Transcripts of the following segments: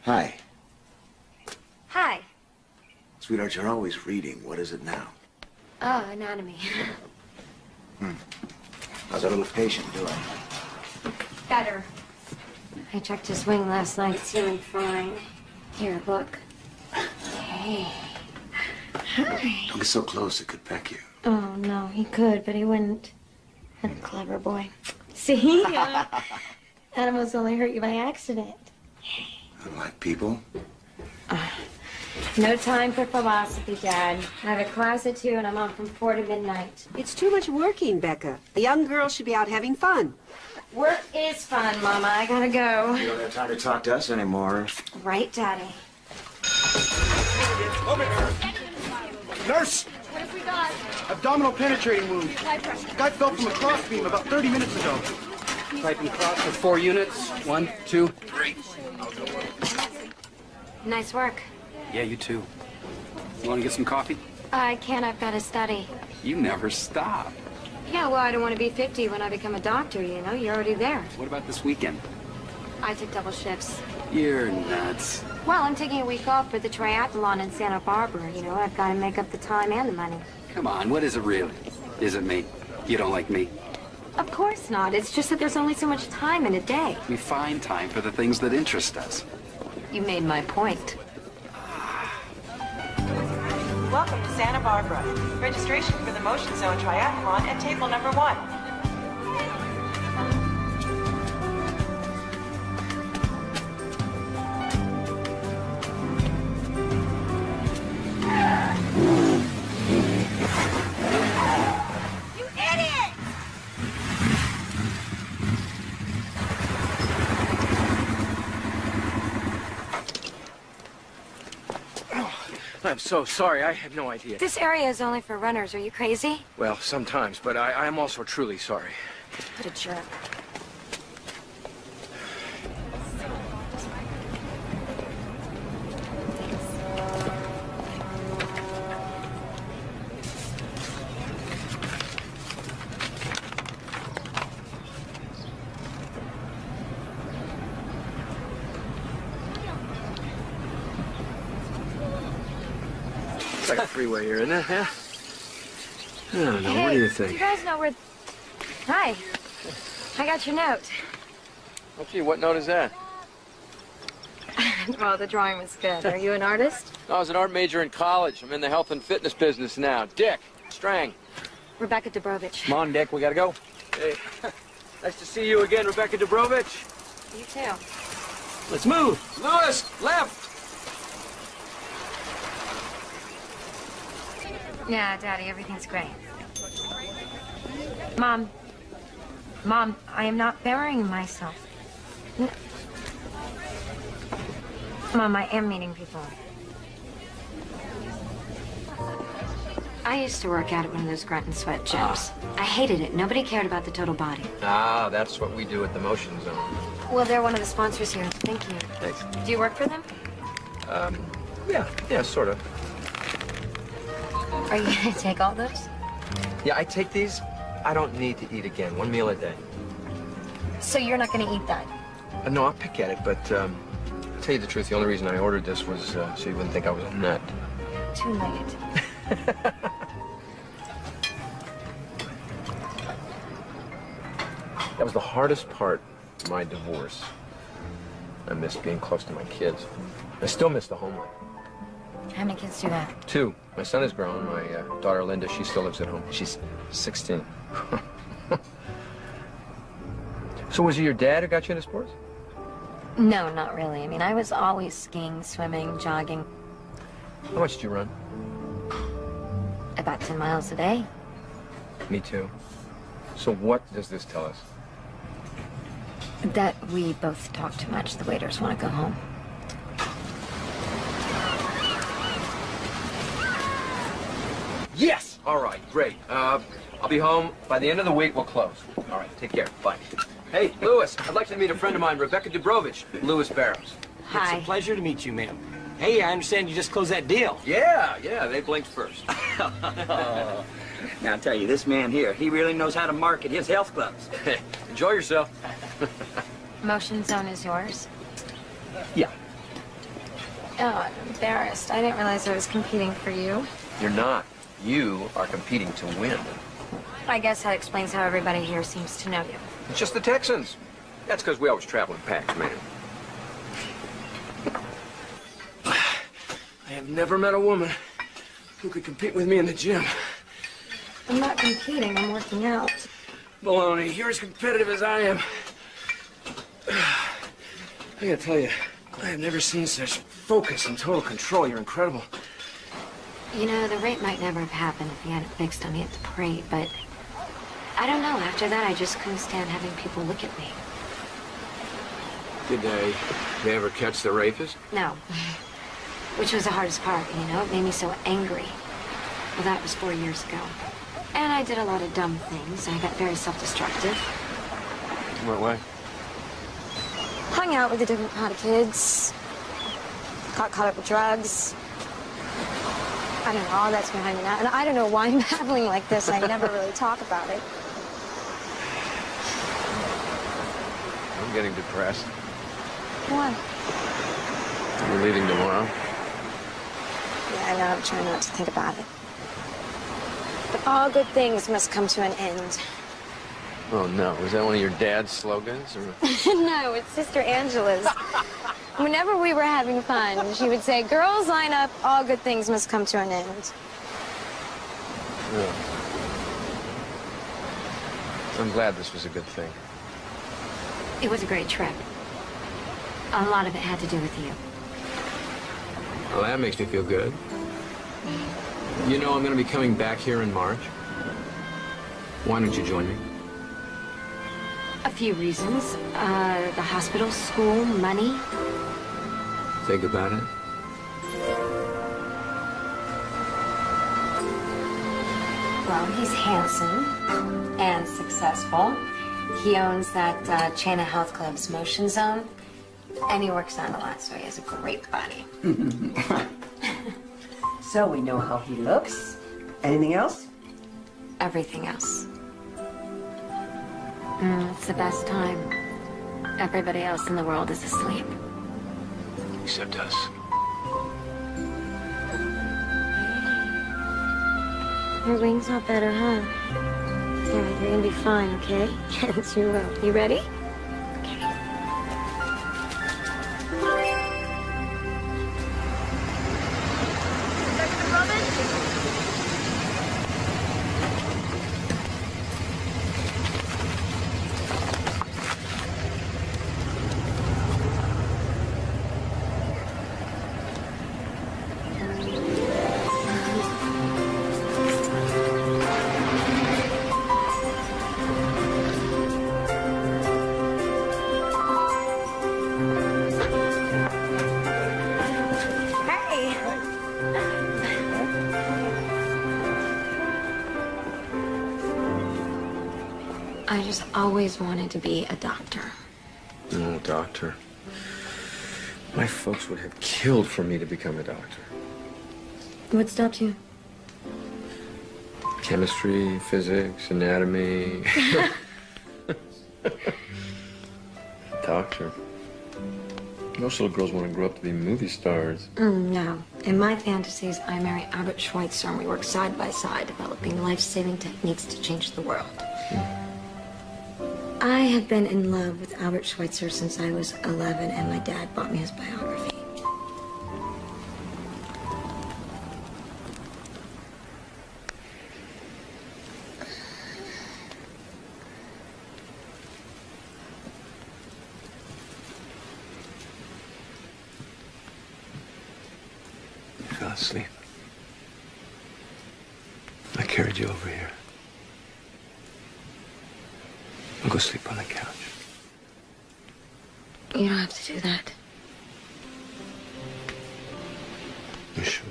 Hi. Hi. Sweetheart, you're always reading. What is it now? Oh, anatomy. How's our little patient doing? Better. I checked his wing last night. It's healing fine. Here, look. Hey. Hi. Don't get so close, it could peck you. Oh, no, he could, but he wouldn't. What a clever boy. See? Animals only hurt you by accident. Unlike people. No time for philosophy, Dad. I have a class at 2 and I'm on from 4 to midnight. It's too much working, Becca. A young girl should be out having fun. Work is fun, Mama. I gotta go. You don't have time to talk to us anymore. Right, Daddy. Nurse! What have we got? Abdominal penetrating wound. High pressure. Guy fell from a crossbeam about 30 minutes ago. Type and cross for 4 units. 1, 2, 3. Nice work. Yeah, you too. You want to get some coffee? I can't. I've got to study. You never stop. Yeah, well, I don't want to be 50 when I become a doctor, you know? You're already there. What about this weekend? I took double shifts. You're nuts. Well, I'm taking a week off for the triathlon in Santa Barbara. You know, I've got to make up the time and the money. Come on, what is it really? Is it me? You don't like me? Of course not. It's just that there's only so much time in a day. We find time for the things that interest us. You made my point. Welcome to Santa Barbara. Registration for the Motion Zone Triathlon at table number 1. I'm so sorry. I had no idea. This area is only for runners. Are you crazy? Well, sometimes, but I am also truly sorry. What a jerk. It's like a freeway here, isn't it? Yeah? I don't know. Hey, What do you you think? guys know where... Hi. I got your note. Oh, gee, what note is that? Well, the drawing was good. Are you an artist? I was an art major in college. I'm in the health and fitness business now. Dick, Strang. Rebecca Dubrovich. Come on, Dick, we gotta go. Hey, nice to see you again, Rebecca Dubrovich. You too. Let's move. Lewis, left! Yeah, Daddy, everything's great. Mom. Mom, I am not burying myself. Mom, I am meeting people. I used to work out at one of those grunt and sweat gyms. I hated it. Nobody cared about the total body. Ah, that's what we do at the Motion Zone. Well, they're one of the sponsors here. Thank you. Thanks. Do you work for them? Yeah, sort of. Are you gonna take all those? Yeah, I take these. I don't need to eat again. 1 meal a day. So you're not gonna eat that? No, I'll pick at it, but to tell you the truth, the only reason I ordered this was so you wouldn't think I was a nut. Too late. That was the hardest part of my divorce. I missed being close to my kids. I still miss the homework. How many kids do that? 2. My son is grown. My daughter, Linda, she still lives at home. She's 16. So was it your dad who got you into sports? No, not really. I mean, I was always skiing, swimming, jogging. How much did you run? About 10 miles a day. Me too. So what does this tell us? That we both talk too much. The waiters want to go home. Yes! All right, great. I'll be home. By the end of the week, we'll close. All right, take care. Bye. Hey, Lewis, I'd like to meet a friend of mine, Rebecca Dubrovich, Lewis Barrows. Hi. It's a pleasure to meet you, ma'am. Hey, I understand you just closed that deal. Yeah, they blinked first. Now, I'll tell you, this man here, he really knows how to market his health clubs. Enjoy yourself. Motion Zone is yours. Yeah. Oh, I'm embarrassed. I didn't realize I was competing for you. You're not. You are competing to win. I guess that explains how everybody here seems to know you. It's just the Texans. That's because we always travel in packs, man. I have never met a woman who could compete with me in the gym. I'm not competing, I'm working out. Baloney, you're as competitive as I am. I gotta tell you, I have never seen such focus and total control. You're incredible. You know, the rape might never have happened if he hadn't fixed on me at the parade, but I don't know. After that, I just couldn't stand having people look at me. Did they ever catch the rapist? No. Which was the hardest part, you know? It made me so angry. Well, that was 4 years ago. And I did a lot of dumb things. I got very self-destructive. What way? Hung out with a different kind of kids. Got caught up with drugs. I don't know, all that's behind me now. And I don't know why I'm babbling like this. I never really talk about it. I'm getting depressed. Why? You're leaving tomorrow? Yeah, I know. I'm trying not to think about it. But all good things must come to an end. Oh, no. Is that one of your dad's slogans? Or... No, it's Sister Angela's. Whenever we were having fun, she would say, girls line up, all good things must come to an end. Yeah. I'm glad this was a good thing. It was a great trip. A lot of it had to do with you. Well, that makes me feel good. You know I'm going to be coming back here in March. Why don't you join me? A few reasons. The hospital, school, money. Think about it. Well, he's handsome and successful. He owns that chain of health clubs, Motion Zone, and he works out a lot, so he has a great body. So we know how he looks. Anything else? Everything else. It's the best time. Everybody else in the world is asleep. Except us. Your wings are better, huh? Yeah, you're gonna be fine, okay? Yes, you will. You ready? Okay. I just always wanted to be a doctor. No, doctor. My folks would have killed for me to become a doctor. What stopped you? Chemistry, physics, anatomy. Doctor. Most little girls want to grow up to be movie stars. No. In my fantasies, I marry Albert Schweitzer and we work side by side, developing life-saving techniques to change the world. I have been in love with Albert Schweitzer since I was 11, and my dad bought me his biography. You fell asleep. I carried you over here. I'll go sleep on the couch. You don't have to do that. You sure?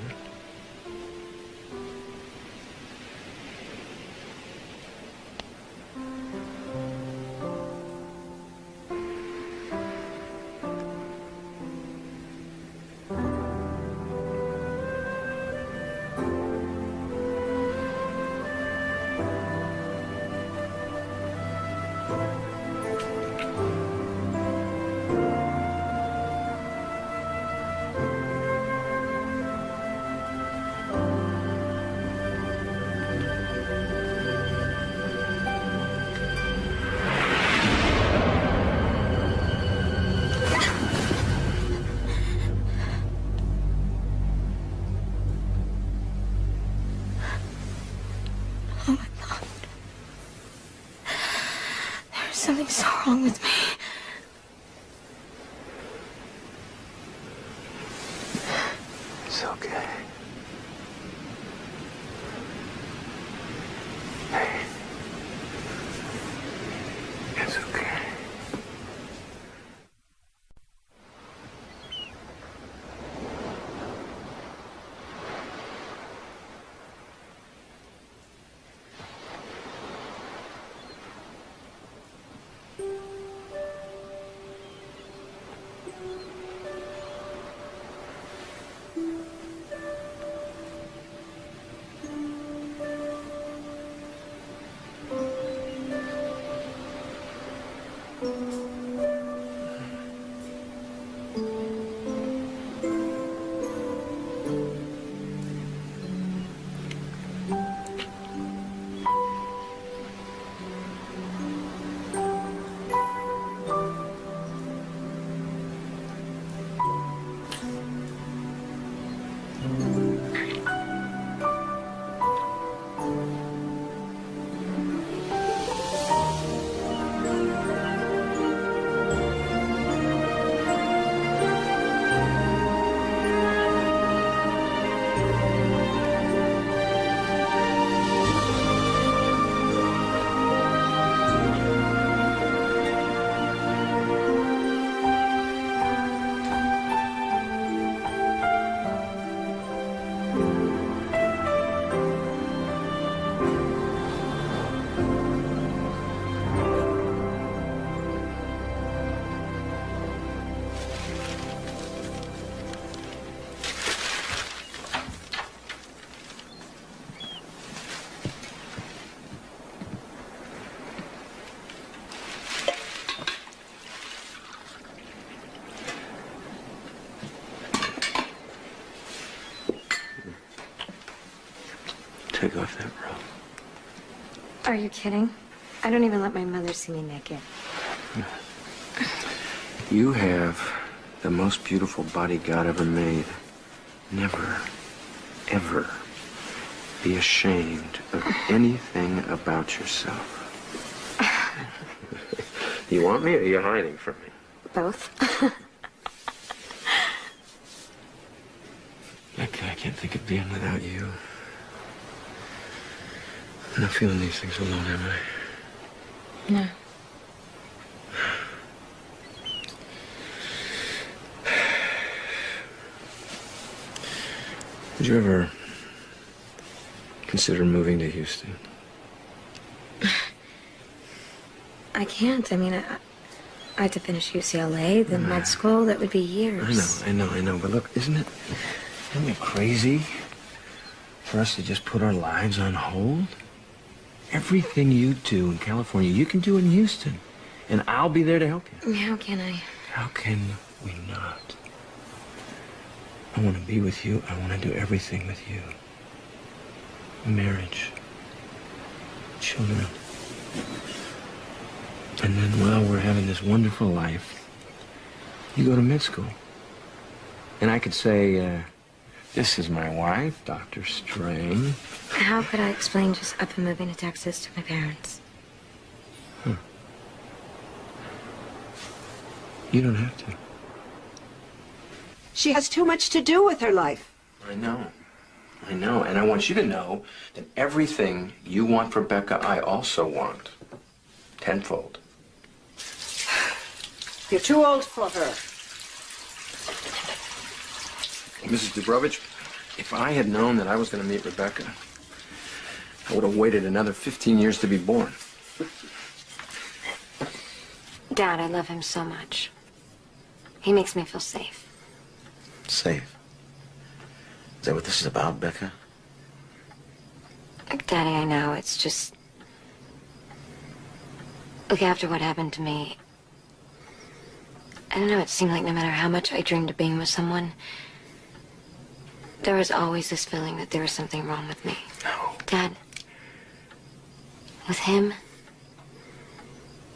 Something's so wrong with me. It's okay. It's okay. Take off that robe. Are you kidding? I don't even let my mother see me naked. You have the most beautiful body God ever made. Never, ever be ashamed of anything about yourself. You want me or are you hiding from me? Both. I can't think of being without you. I'm not feeling these things alone, am I? No. Would you ever consider moving to Houston? I can't. I mean, I had to finish UCLA, then med school. That would be years. I know. But look, isn't it crazy for us to just put our lives on hold? Everything you do in California, you can do in Houston. And I'll be there to help you. How can I? How can we not? I want to be with you. I want to do everything with you. Marriage. Children. And then while we're having this wonderful life, you go to med school. And I could say, this is my wife, Dr. Strang. How could I explain just up and moving to Texas to my parents? You don't have to. She has too much to do with her life. I know. And I want you to know that everything you want for Becca, I also want. Tenfold. You're too old for her. Mrs. Dubrovich, if I had known that I was going to meet Rebecca, I would have waited another 15 years to be born. Dad, I love him so much. He makes me feel safe. Safe. Is that what this is about, Becca? Daddy, I know. It's just... Look, after what happened to me, I don't know, it seemed like no matter how much I dreamed of being with someone, there was always this feeling that there was something wrong with me. No. Dad, with him,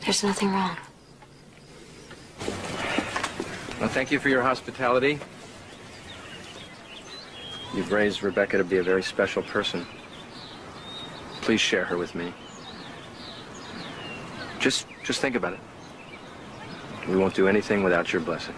there's nothing wrong. Well, thank you for your hospitality. You've raised Rebecca to be a very special person. Please share her with me. Just Just think about it. We won't do anything without your blessing.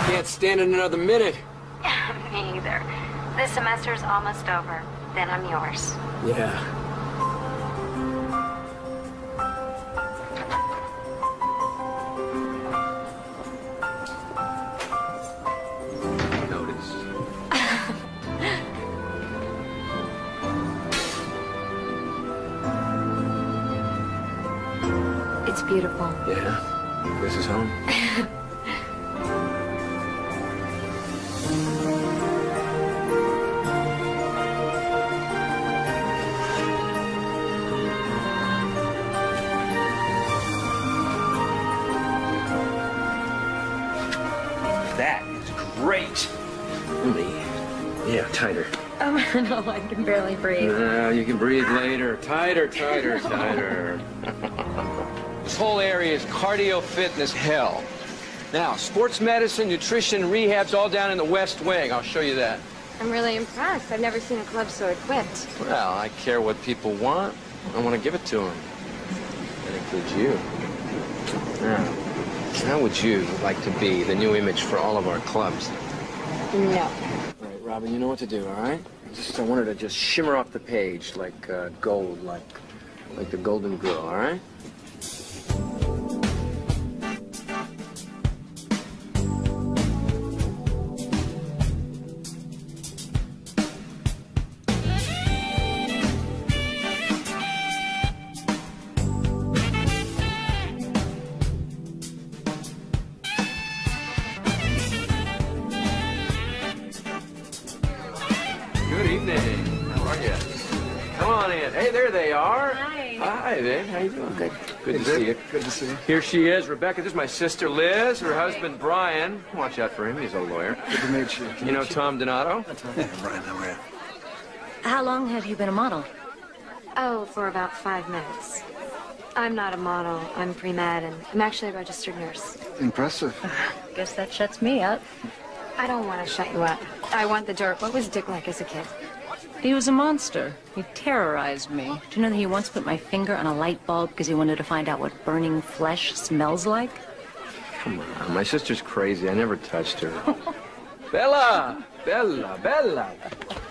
Can't stand it another minute. Me either. This semester's almost over. Then I'm yours. Yeah. Notice. It's beautiful. Yeah. This is home. That is great. Only, yeah, tighter. Oh, no, I can barely breathe. No, you can breathe later. Tighter, tighter, tighter. This whole area is cardio fitness hell. Now, sports medicine, nutrition, rehab's all down in the West Wing. I'll show you that. I'm really impressed. I've never seen a club so equipped. Well, I care what people want. I want to give it to them. That includes you. Now, how would you like to be the new image for all of our clubs? No. All right, Robin, you know what to do, all right? I wanted to just shimmer off the page like gold, like the Golden Girl, all right? Good evening. How are you? Come on in. Hey, there they are. Hi. Hi, babe. How you doing? Good. Good to see you. Good to see you. Here she is, Rebecca. This is my sister Liz. Her husband Brian. Watch out for him. He's a lawyer. Good to meet you. You know Tom Donato? Yeah, Brian, how are you? How long have you been a model? Oh, for about 5 minutes. I'm not a model. I'm pre-med, and I'm actually a registered nurse. Impressive. Guess that shuts me up. I don't want to shut you up. I want the dirt. What was Dick like as a kid? He was a monster. He terrorized me. Do you know that he once put my finger on a light bulb because he wanted to find out what burning flesh smells like? Come on. My sister's crazy. I never touched her. Bella! Bella! Bella!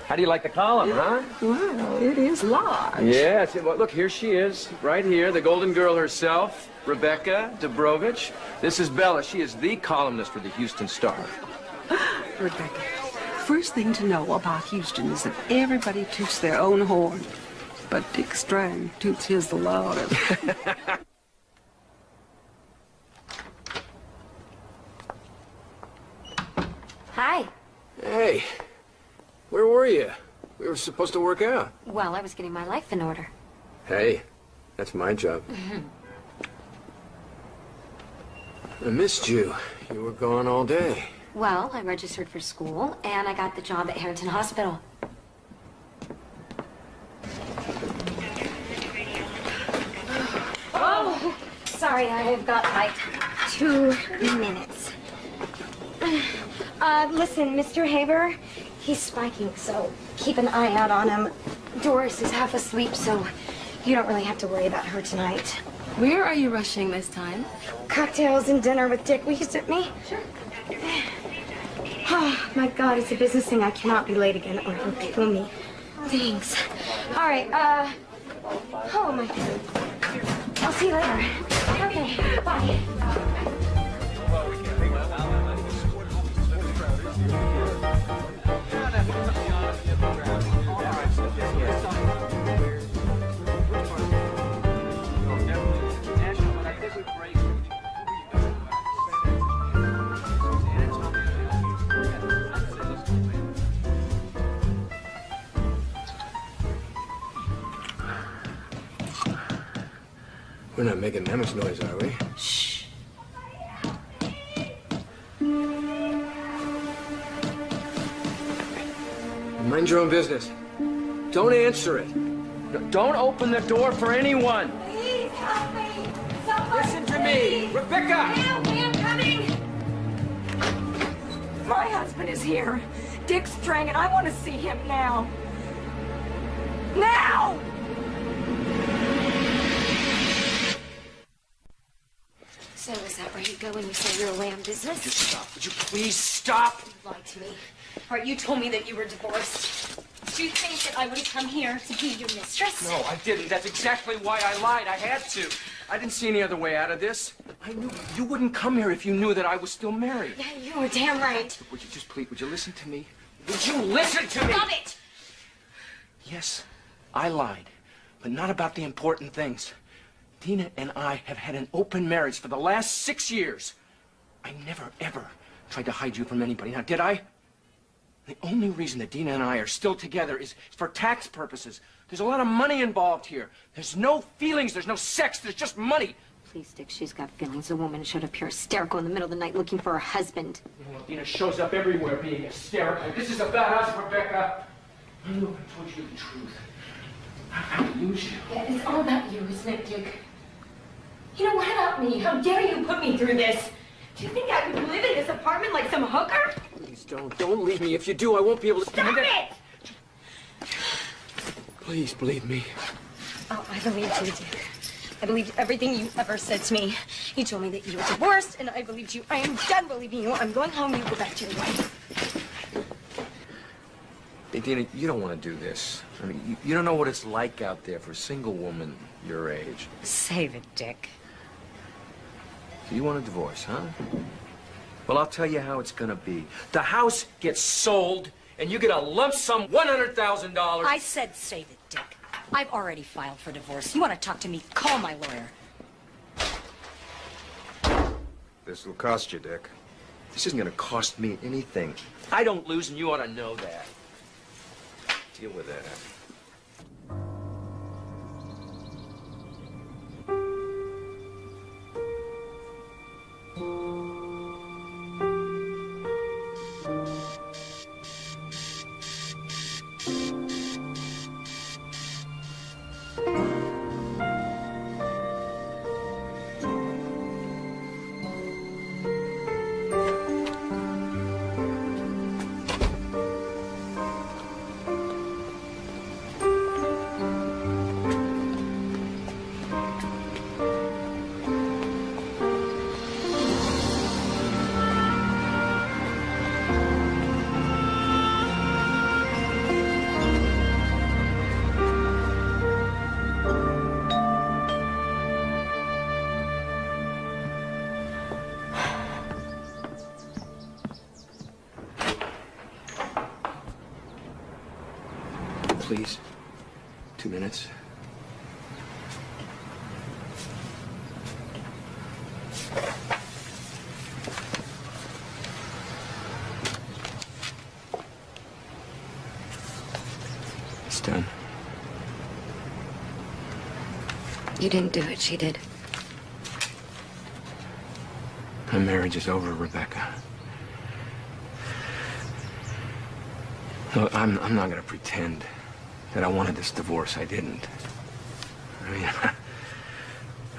How do you like the column, huh? Wow, it is large. Yeah. Well, look, here she is, right here, the Golden Girl herself, Rebecca Dubrovich. This is Bella. She is the columnist for the Houston Star. Rebecca, first thing to know about Houston is that everybody toots their own horn. But Dick Strang toots his the loudest. Hi. Hey, where were you? We were supposed to work out. Well, I was getting my life in order. Hey, that's my job. I missed you. You were gone all day. Well, I registered for school, and I got the job at Harrington Hospital. Oh, sorry, I've got like 2 minutes. Listen, Mr. Haber, he's spiking, so keep an eye out on him. Doris is half asleep, so you don't really have to worry about her tonight. Where are you rushing this time? Cocktails and dinner with Dick. Will you sit me? Sure. Oh, my God, it's a business thing. I cannot be late again or he'll kill me. Thanks. All right, oh, my God. I'll see you later. Okay, bye. We're not making that much noise, are we? Shh. Mind your own business. Don't answer it. Don't open the door for anyone. Please help me. Somebody, Listen to me. Rebecca! Help me, I'm coming! My husband is here. Dick Strang, and I want to see him now. Now! So is that where you go when you say you're a lamb business? Would you stop? Would you please stop? You lied to me. All right, you told me that you were divorced. Do you think that I would have come here to be your mistress? No, I didn't. That's exactly why I lied. I had to. I didn't see any other way out of this. I knew you wouldn't come here if you knew that I was still married. Yeah, you were damn right. Would you just please, would you listen to me? Would you listen to me? Stop it! Yes, I lied, but not about the important things. Dina and I have had an open marriage for the last 6 years. I never, ever tried to hide you from anybody. Now, did I? The only reason that Dina and I are still together is for tax purposes. There's a lot of money involved here. There's no feelings, there's no sex, there's just money. Please, Dick, she's got feelings. A woman showed up here hysterical in the middle of the night looking for her husband. Well, Dina shows up everywhere being hysterical. This is about us, Rebecca. I knew if I told you the truth, I'd lose you. Yeah, it's all about you, isn't it, Dick? You know, what about me? How dare you put me through this? Do you think I would live in this apartment like some hooker? Please don't leave me. If you do, I won't be able to Stop it! Please believe me. Oh, I believed you, Dick. I believed everything you ever said to me. You told me that you were divorced, and I believed you. I am done believing you. I'm going home. You go back to your wife. Hey, Dina, you don't want to do this. I mean, you don't know what it's like out there for a single woman your age. Save it, Dick. So you want a divorce, huh? Well, I'll tell you how it's gonna be. The house gets sold, and you get a lump sum, $100,000. I said save it, Dick. I've already filed for divorce. You want to talk to me? Call my lawyer. This will cost you, Dick. This isn't gonna cost me anything. I don't lose, and you ought to know that. Deal with that. Please. 2 minutes. It's done. You didn't do it. She did. My marriage is over, Rebecca. Look, I'm not going to pretend that I wanted this divorce. I didn't. I mean,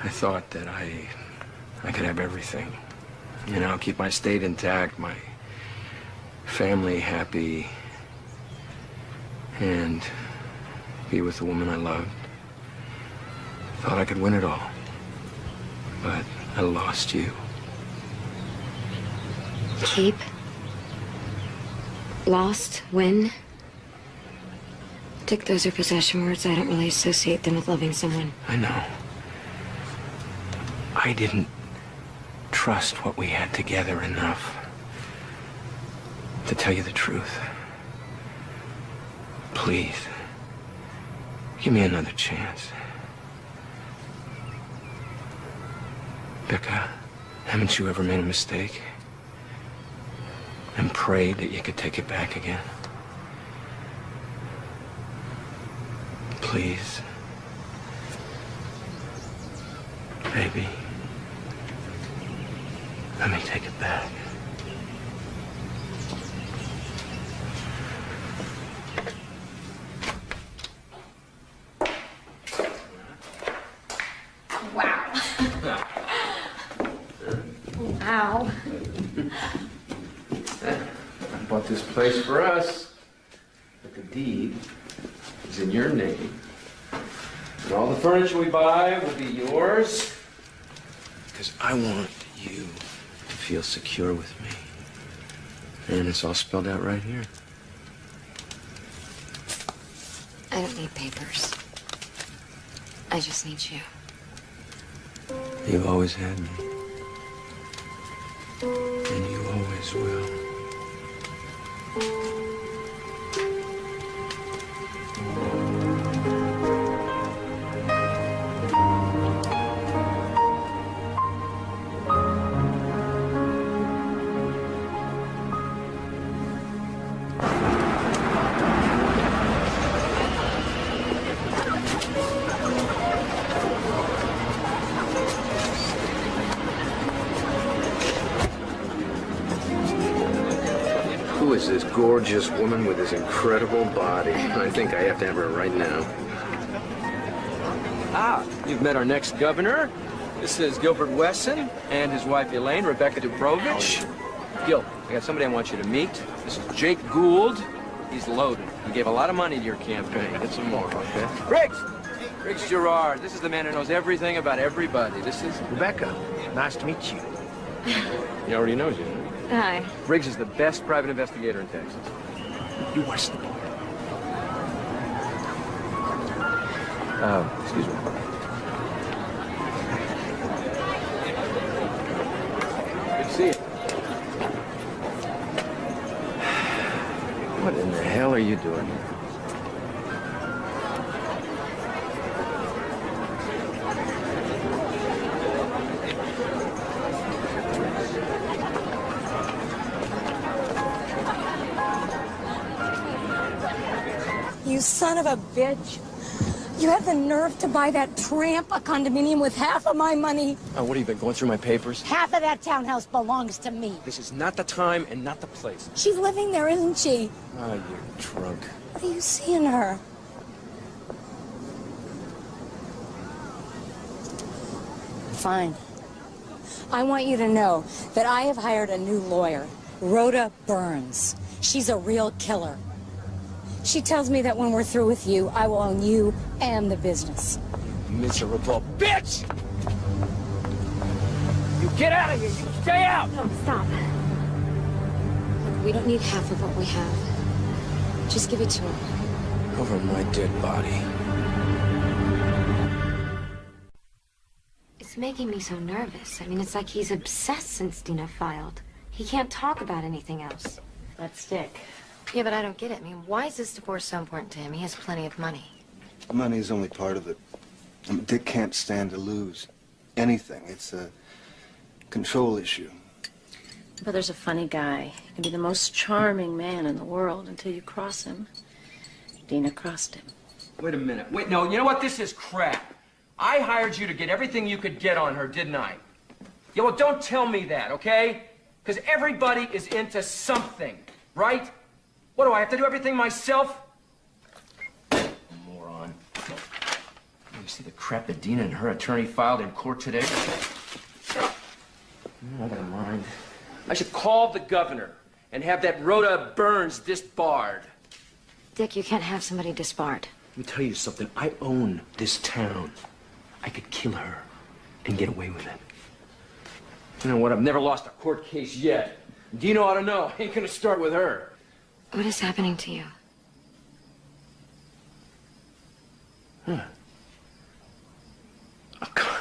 I thought that I could have everything. You know, keep my state intact, my family happy, and be with the woman I loved. Thought I could win it all. But I lost you. Keep. Lost. Win. Dick, those are possession words. I don't really associate them with loving someone. I know. I didn't trust what we had together enough to tell you the truth. Please, give me another chance. Becca, haven't you ever made a mistake and prayed that you could take it back again? Please. Baby. Let me take it back. Wow. know. I bought this place for us, but the deed is in your name. And all the furniture we buy will be yours. Because I want you to feel secure with me. And it's all spelled out right here. I don't need papers. I just need you. You've always had me. And you always will. Who is this gorgeous woman with this incredible body? I think I have to have her right now. Ah, you've met our next governor. This is Gilbert Wesson and his wife Elaine, Rebecca Dubrovich. Gil, I got somebody I want you to meet. This is Jake Gould. He's loaded. He gave a lot of money to your campaign. Get some more, okay? Riggs! Riggs Gerard. This is the man who knows everything about everybody. This is Rebecca, nice to meet you. He already knows you. Hi. Riggs is the best private investigator in Texas. You watch the bar. Excuse me. Good to see you. What in the hell are you doing here? You son of a bitch. You have the nerve to buy that tramp a condominium with half of my money. Oh, what have you been going through my papers? Half of that townhouse belongs to me. This is not the time and not the place. She's living there, isn't she? Oh, you're drunk. What do you see in her? Fine. I want you to know that I have hired a new lawyer, Rhoda Burns. She's a real killer. She tells me that when we're through with you, I will own you and the business. Miserable bitch! You get out of here! You stay out! No, stop. Look, we don't need half of what we have. Just give it to him. Over my dead body. It's making me so nervous. I mean, it's like he's obsessed since Dina filed. He can't talk about anything else. That's Dick. Yeah, but I don't get it. I mean, why is this divorce so important to him? He has plenty of money. Money is only part of it. I mean, Dick can't stand to lose anything. It's a control issue. Brother's a funny guy. He can be the most charming man in the world until you cross him. Dina crossed him. Wait a minute. Wait, no, you know what? This is crap. I hired you to get everything you could get on her, didn't I? Yeah, well, don't tell me that, okay? Because everybody is into something, right? What, do I have to do everything myself? Moron. You see the crap that Dina and her attorney filed in court today? I got a mind. I should call the governor and have that Rhoda Burns disbarred. Dick, you can't have somebody disbarred. Let me tell you something. I own this town. I could kill her and get away with it. You know what? I've never lost a court case yet. Dina ought to know. I ain't gonna start with her. What is happening to you? Huh. Oh, God.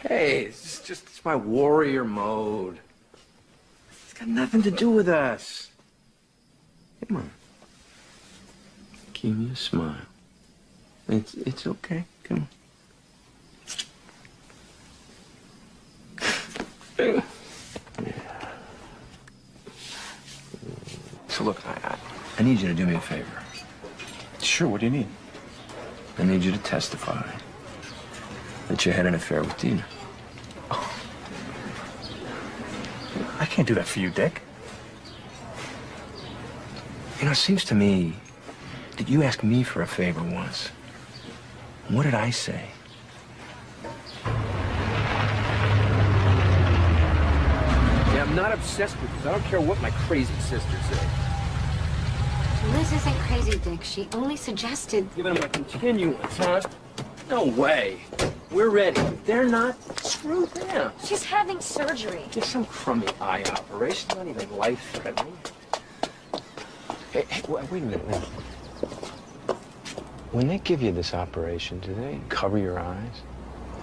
Hey, it's my warrior mode. It's got nothing to do with us. Come on. Give me a smile. It's okay. Come on. Yeah. So look, I need you to do me a favor. Sure, what do you need? I need you to testify that you had an affair with Dina. I can't do that for you, Dick. You know, it seems to me that you asked me for a favor once. What did I say? Yeah, I'm not obsessed with this. I don't care what my crazy sisters say. Liz isn't crazy, Dick. She only suggested... Giving them a continuance, huh? No way. We're ready. If they're not, screw them. She's having surgery. Just some crummy eye operation, not even life-threatening. Hey, wait a minute. When they give you this operation, do they cover your eyes?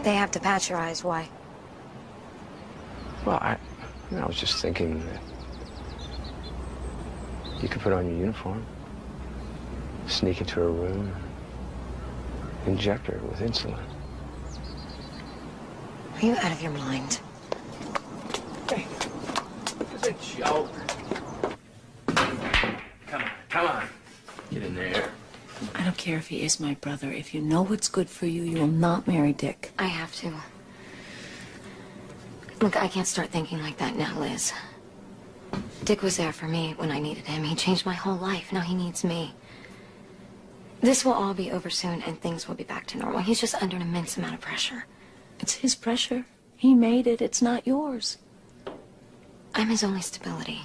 They have to patch your eyes. Why? Well, I was just thinking that you could put on your uniform, sneak into her room, inject her with insulin. Are you out of your mind? Hey, it's a joke. Come on. Get in there. I don't care if he is my brother. If you know what's good for you, you will not marry Dick. I have to. Look, I can't start thinking like that now, Liz. Dick was there for me when I needed him. He changed my whole life. Now he needs me. This will all be over soon, and things will be back to normal. He's just under an immense amount of pressure. It's his pressure. He made it. It's not yours. I'm his only stability.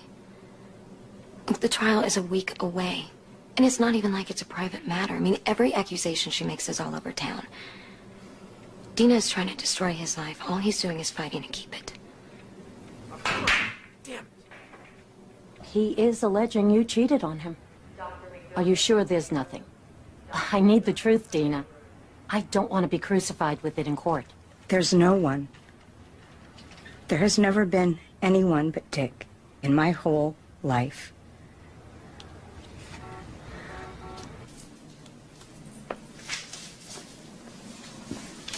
Look, the trial is a week away. And it's not even like it's a private matter. I mean, every accusation she makes is all over town. Dina is trying to destroy his life. All he's doing is fighting to keep it. Damn. He is alleging you cheated on him. Are you sure there's nothing? I need the truth, Dina. I don't want to be crucified with it in court. There's no one. There has never been anyone but Dick in my whole life.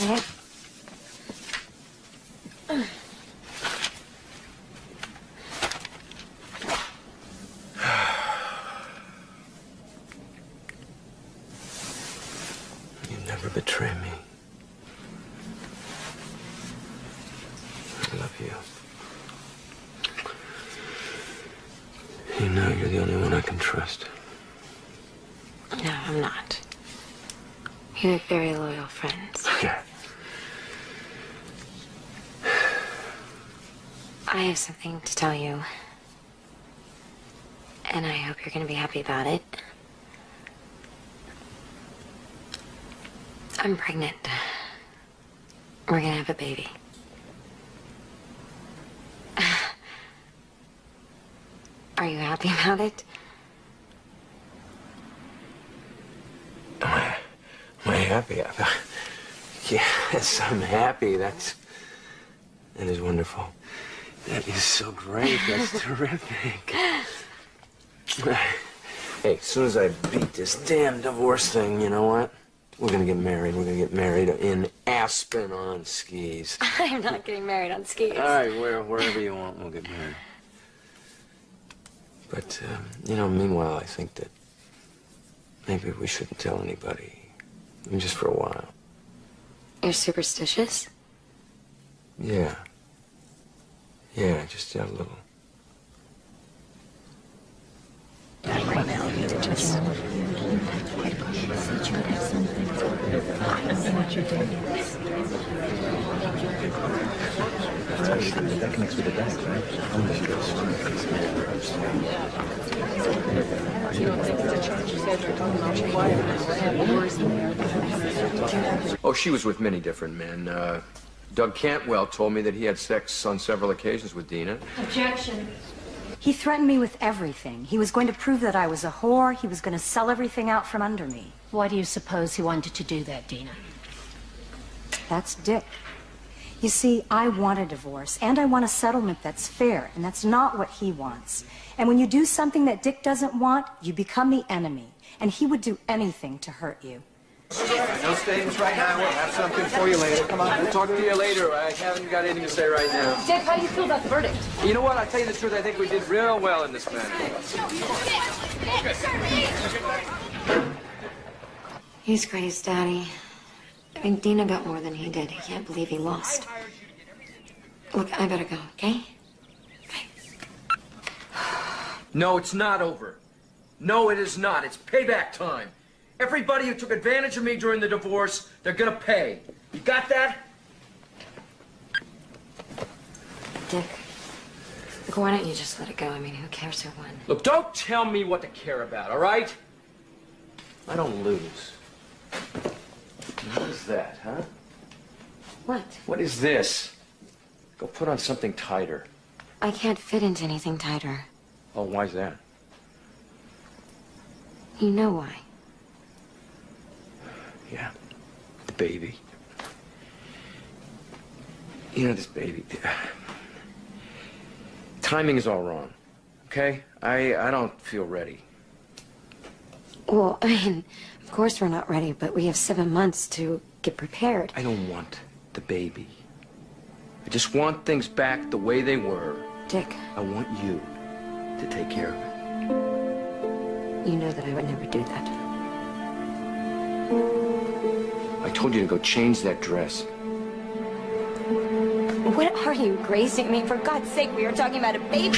Okay. You never betray me. I love you. You know you're the only one I can trust. No, I'm not. You have very loyal friends. Yeah. I have something to tell you. And I hope you're going to be happy about it. I'm pregnant. We're going to have a baby. Are you happy about it? Am I happy? Yes, I'm happy. That is wonderful. That is so great. That's terrific. Hey, as soon as I beat this damn divorce thing, you know what? We're gonna get married. We're gonna get married in Aspen on skis. I'm not getting married on skis. All right, wherever you want, we'll get married. But, you know, meanwhile, I think that maybe we shouldn't tell anybody. I mean, just for a while. You're superstitious? Yeah. Yeah, just a little. That connects with the deck, right? Oh, she was with many different men. Doug Cantwell told me that he had sex on several occasions with Dina. Objection. He threatened me with everything. He was going to prove that I was a whore. He was going to sell everything out from under me. Why do you suppose he wanted to do that, Dina? That's Dick. You see, I want a divorce, and I want a settlement that's fair, and that's not what he wants. And when you do something that Dick doesn't want, you become the enemy, and he would do anything to hurt you. No statements right now. We'll have something for you later. Come on. I'll talk to you later. I haven't got anything to say right now. Dick, how do you feel about the verdict? You know what? I'll tell you the truth. I think we did real well in this matter. He's crazed, Daddy. I mean, Dina got more than he did. He can't believe he lost. Look, I better go, okay? No, it's not over. No, it is not. It's payback time. Everybody who took advantage of me during the divorce, they're gonna pay. You got that? Dick, Look, why don't you just let it go? I mean, who cares who won? Look, don't tell me what to care about, all right? I don't lose. What is that, huh? What? What is this? Go put on something tighter. I can't fit into anything tighter. Oh, why's that? You know why. Yeah. The baby. You know, this baby. Timing is all wrong. Okay? I don't feel ready. Well, I mean, of course we're not ready, but we have 7 months to get prepared. I don't want the baby. I just want things back the way they were. Dick. I want you to take care of it. You know that I would never do that. I told you to go change that dress. What are you, Gracie? I mean, for God's sake, we are talking about a baby.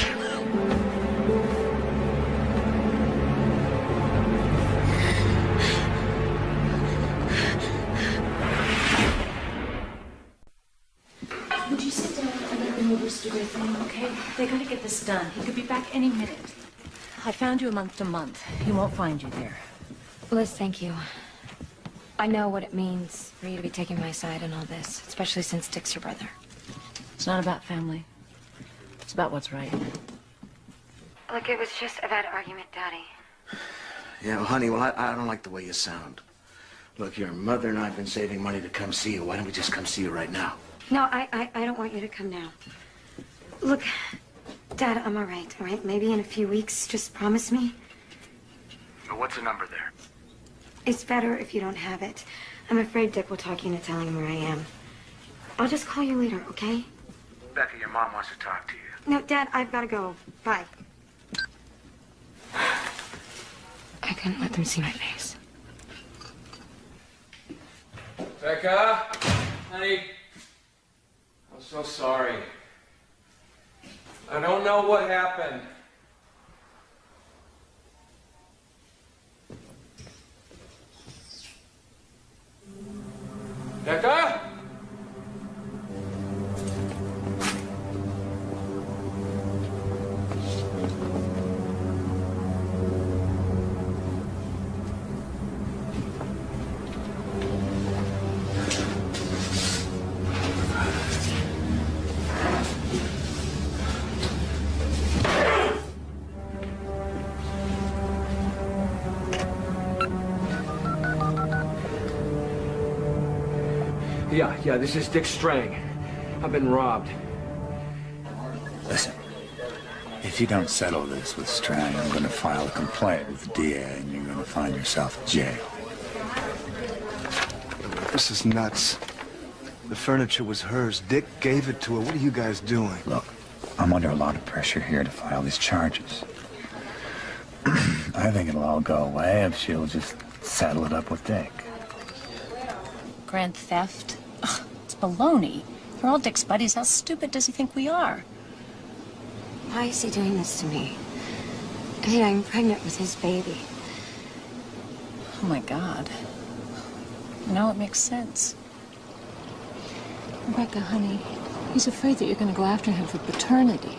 Would you sit down and let the movers do their thing, okay? They gotta get this done. He could be back any minute. I found you a month to month. He won't find you there. Liz, thank you. I know what it means for you to be taking my side in all this, especially since Dick's your brother. It's not about family. It's about what's right. Look, it was just a bad argument, Daddy. Yeah, well, honey, well, I don't like the way you sound. Look, your mother and I have been saving money to come see you. Why don't we just come see you right now? No, I don't want you to come now. Look, Dad, I'm all right? Maybe in a few weeks, just promise me. Well, what's the number there? It's better if you don't have it. I'm afraid Dick will talk you into telling him where I am. I'll just call you later, okay? Becca, your mom wants to talk to you. No, Dad, I've got to go. Bye. I couldn't let them see my face. Becca, honey, I'm so sorry. I don't know what happened. Becca? Yeah, this is Dick Strang. I've been robbed. Listen, if you don't settle this with Strang, I'm going to file a complaint with the DA and you're going to find yourself in jail. This is nuts. The furniture was hers. Dick gave it to her. What are you guys doing? Look, I'm under a lot of pressure here to file these charges. I think it'll all go away if she'll just settle it up with Dick. Grand theft? Ugh, it's baloney. We're all Dick's buddies. How stupid does he think we are? Why is he doing this to me? I mean, I'm pregnant with his baby. Oh, my God. Now it makes sense. Rebecca, honey, he's afraid that you're going to go after him for paternity.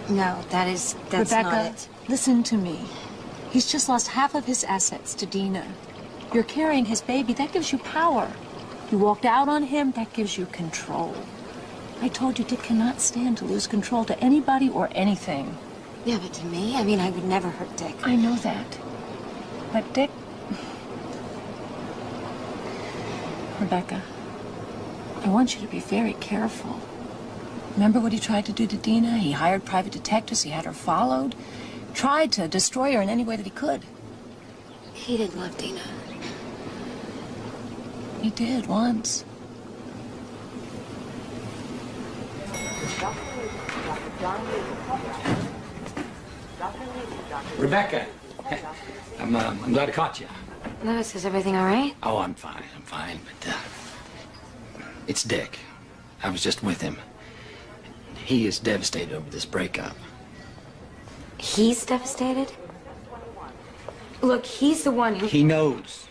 No, that's Rebecca, not it. Listen to me. He's just lost half of his assets to Dina. You're carrying his baby. That gives you power. You walked out on him. That gives you control. I told you Dick cannot stand to lose control to anybody or anything. Yeah, but to me, I mean, I would never hurt Dick. I know that. But Dick... Rebecca, I want you to be very careful. Remember what he tried to do to Dina? He hired private detectives. He had her followed. Tried to destroy her in any way that he could. He didn't love Dina. He did, once. Rebecca, I'm glad I caught you. Louis, is everything all right? Oh, I'm fine, but it's Dick. I was just with him. He is devastated over this breakup. He's devastated? Look, he's the one who... He knows.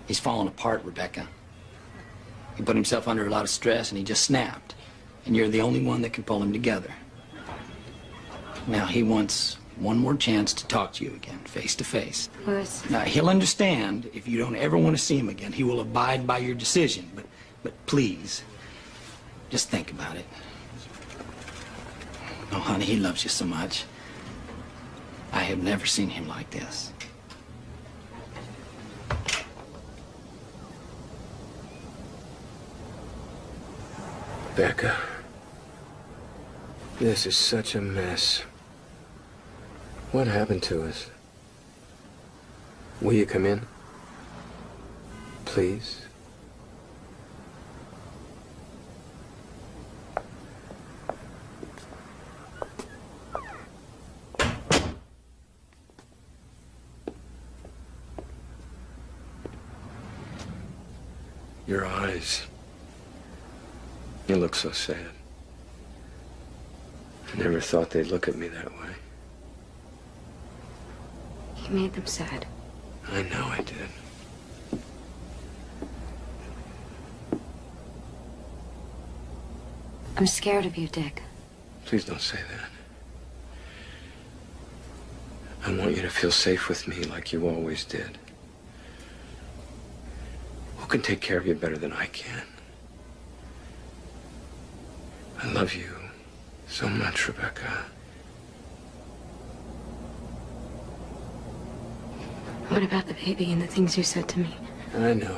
He's fallen apart, Rebecca. He put himself under a lot of stress and he just snapped. And you're the only one that can pull him together. Now, he wants one more chance to talk to you again, face to face. Louis. Now, he'll understand if you don't ever want to see him again. He will abide by your decision. But please, just think about it. Oh, honey, he loves you so much. I have never seen him like this. Becca, this is such a mess. What happened to us? Will you come in? Please? Your eyes. You look so sad. I never thought they'd look at me that way. You made them sad. I know I did. I'm scared of you, Dick. Please don't say that. I want you to feel safe with me like you always did. Who can take care of you better than I can? I love you so much, Rebecca. What about the baby and the things you said to me? I know.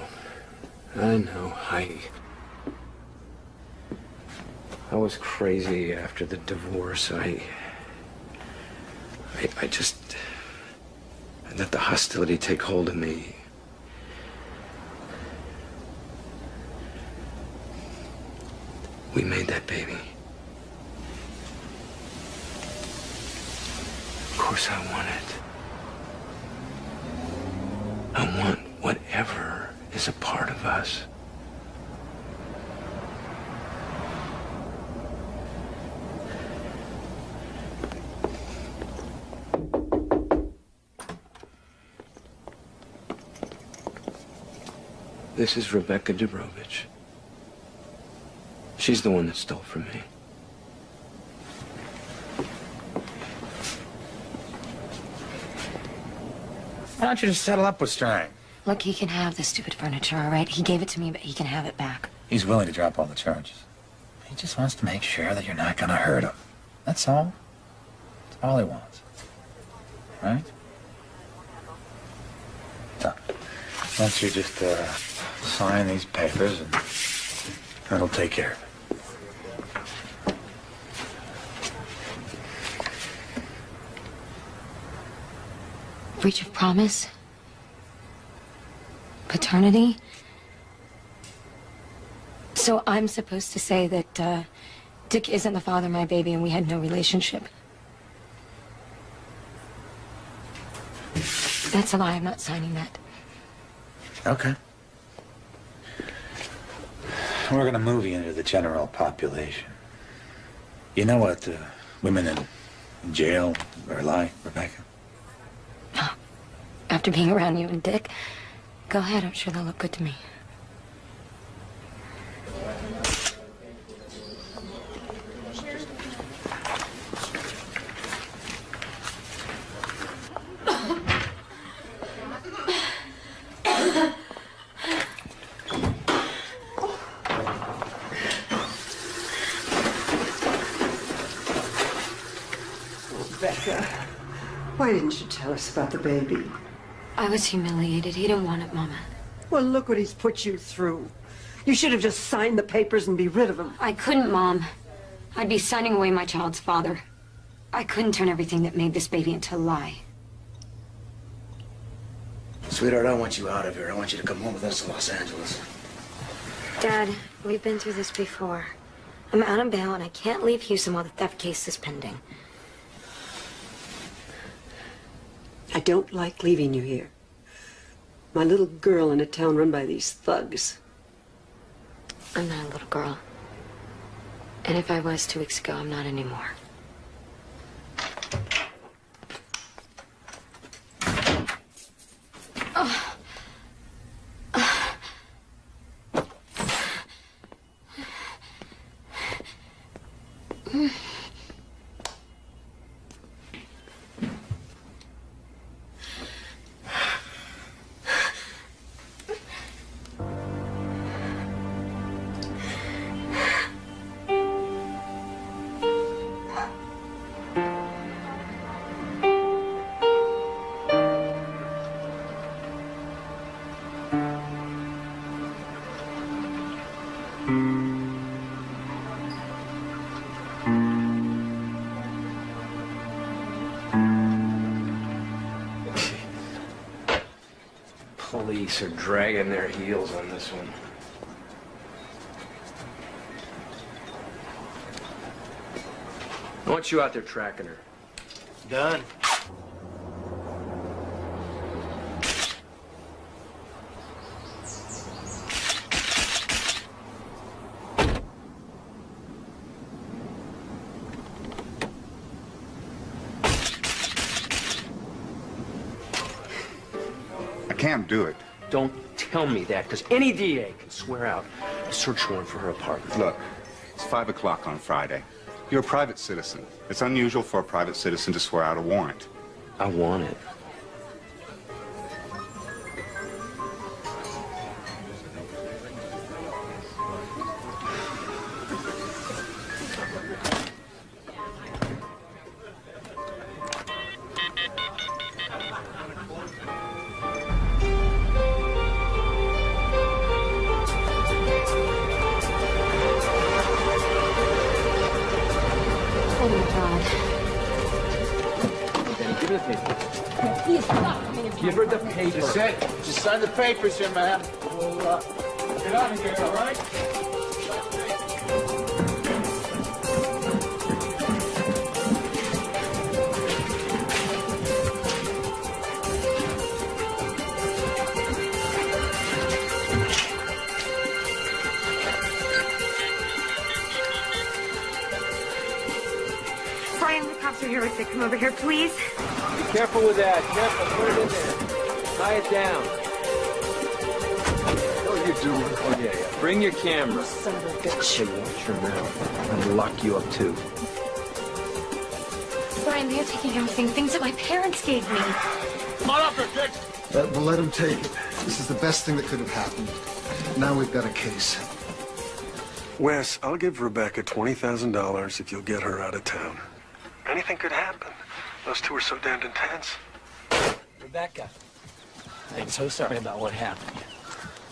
I was crazy after the divorce. I let the hostility take hold of me. We made that baby. Of course I want it. I want whatever is a part of us. This is Rebecca Dubrovich. She's the one that stole from me. Why don't you just settle up with Strang? Look, he can have the stupid furniture, all right? He gave it to me, but he can have it back. He's willing to drop all the charges. He just wants to make sure that you're not gonna hurt him. That's all. That's all he wants. Right? So, why don't you just sign these papers and that'll take care of it. Breach of promise? Paternity? So I'm supposed to say that Dick isn't the father of my baby and we had no relationship? That's a lie. I'm not signing that. Okay. We're gonna move you into the general population. You know what women in jail are like, Rebecca? After being around you and Dick, go ahead. I'm sure they'll look good to me. Becca, why didn't you tell us about the baby? I was humiliated. He didn't want it, Mama. Well, look what he's put you through. You should have just signed the papers and be rid of him. I couldn't, Mom. I'd be signing away my child's father. I couldn't turn everything that made this baby into a lie. Sweetheart, I want you out of here. I want you to come home with us to Los Angeles. Dad, we've been through this before. I'm out on bail and I can't leave Houston while the theft case is pending. I don't like leaving you here. My little girl in a town run by these thugs. I'm not a little girl. And if I was 2 weeks ago, I'm not anymore. Oh. police are dragging their heels on this one. I want you out there tracking her. Done. I can't do it. Don't tell me that, because any DA can swear out a search warrant for her apartment. Look, it's 5 o'clock on Friday. You're a private citizen. It's unusual for a private citizen to swear out a warrant. I want it. Oh my God. Give her the paper. Please stop coming in. Give her the paper. Just sign the papers here, man. We'll get out of here, all right? Brian, the cops are here with Dick. Come over here, please. Be careful with that. Careful. Put it in there. Tie it down. What are you doing? Oh, yeah. Bring your camera. Son of a bitch. Hey, watch your mouth. I'm gonna lock you up, too. Brian, they're taking everything. Things that my parents gave me. Come on up there, Dick. We'll let him take it. This is the best thing that could have happened. Now we've got a case. Wes, I'll give Rebecca $20,000 if you'll get her out of town. Anything could happen. Those two are so damned intense. Rebecca, I'm so sorry about what happened.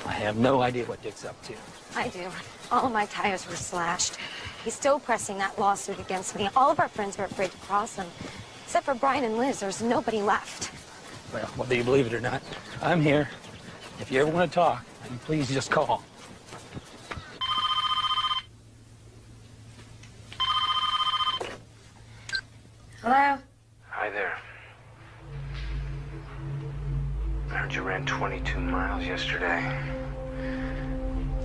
I have no idea what Dick's up to. I do. All of my tires were slashed. He's still pressing that lawsuit against me. All of our friends are afraid to cross him. Except for Brian and Liz, there's nobody left. Well, whether you believe it or not, I'm here. If you ever want to talk, then please just call. Hello? Hi there. I heard you ran 22 miles yesterday.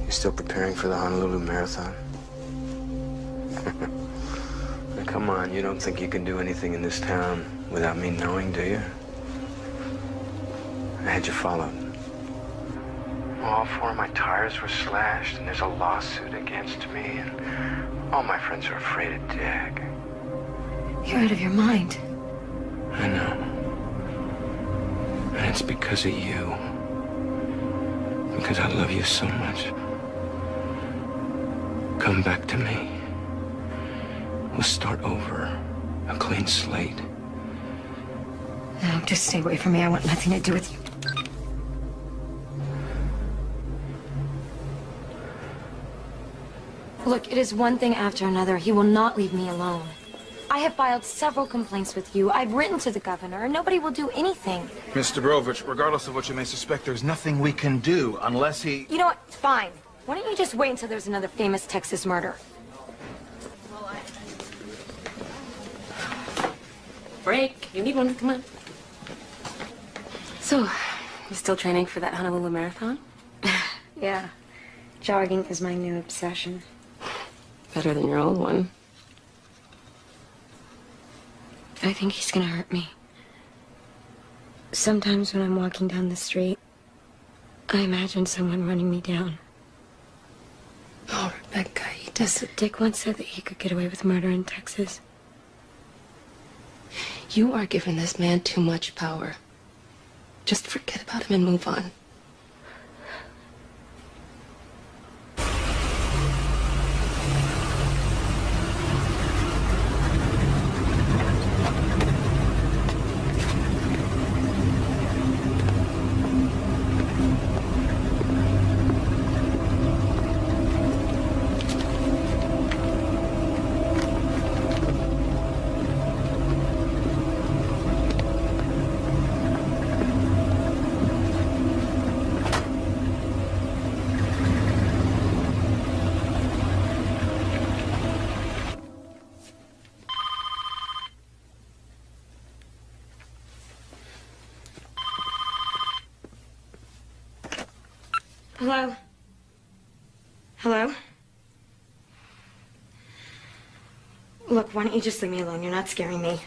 You still preparing for the Honolulu Marathon? Now, come on, you don't think you can do anything in this town without me knowing, do you? I had you followed. All 4 of my tires were slashed, and there's a lawsuit against me, and all my friends are afraid of Dick. You're out of your mind. I know. And it's because of you. Because I love you so much. Come back to me. We'll start over. A clean slate. No, just stay away from me. I want nothing to do with you. Look, it is one thing after another. He will not leave me alone. I have filed several complaints with you. I've written to the governor, and nobody will do anything. Miss Dubrovich, regardless of what you may suspect, there's nothing we can do unless he... You know what? Fine. Why don't you just wait until there's another famous Texas murder? Break. You need one. Come on. So, you still training for that Honolulu Marathon? Yeah. Jogging is my new obsession. Better than your old one. I think he's gonna hurt me. Sometimes when I'm walking down the street, I imagine someone running me down. Oh, Rebecca, he doesn't... Dick once said that he could get away with murder in Texas. You are giving this man too much power. Just forget about him and move on. Hello? Hello? Look, why don't you just leave me alone? You're not scaring me.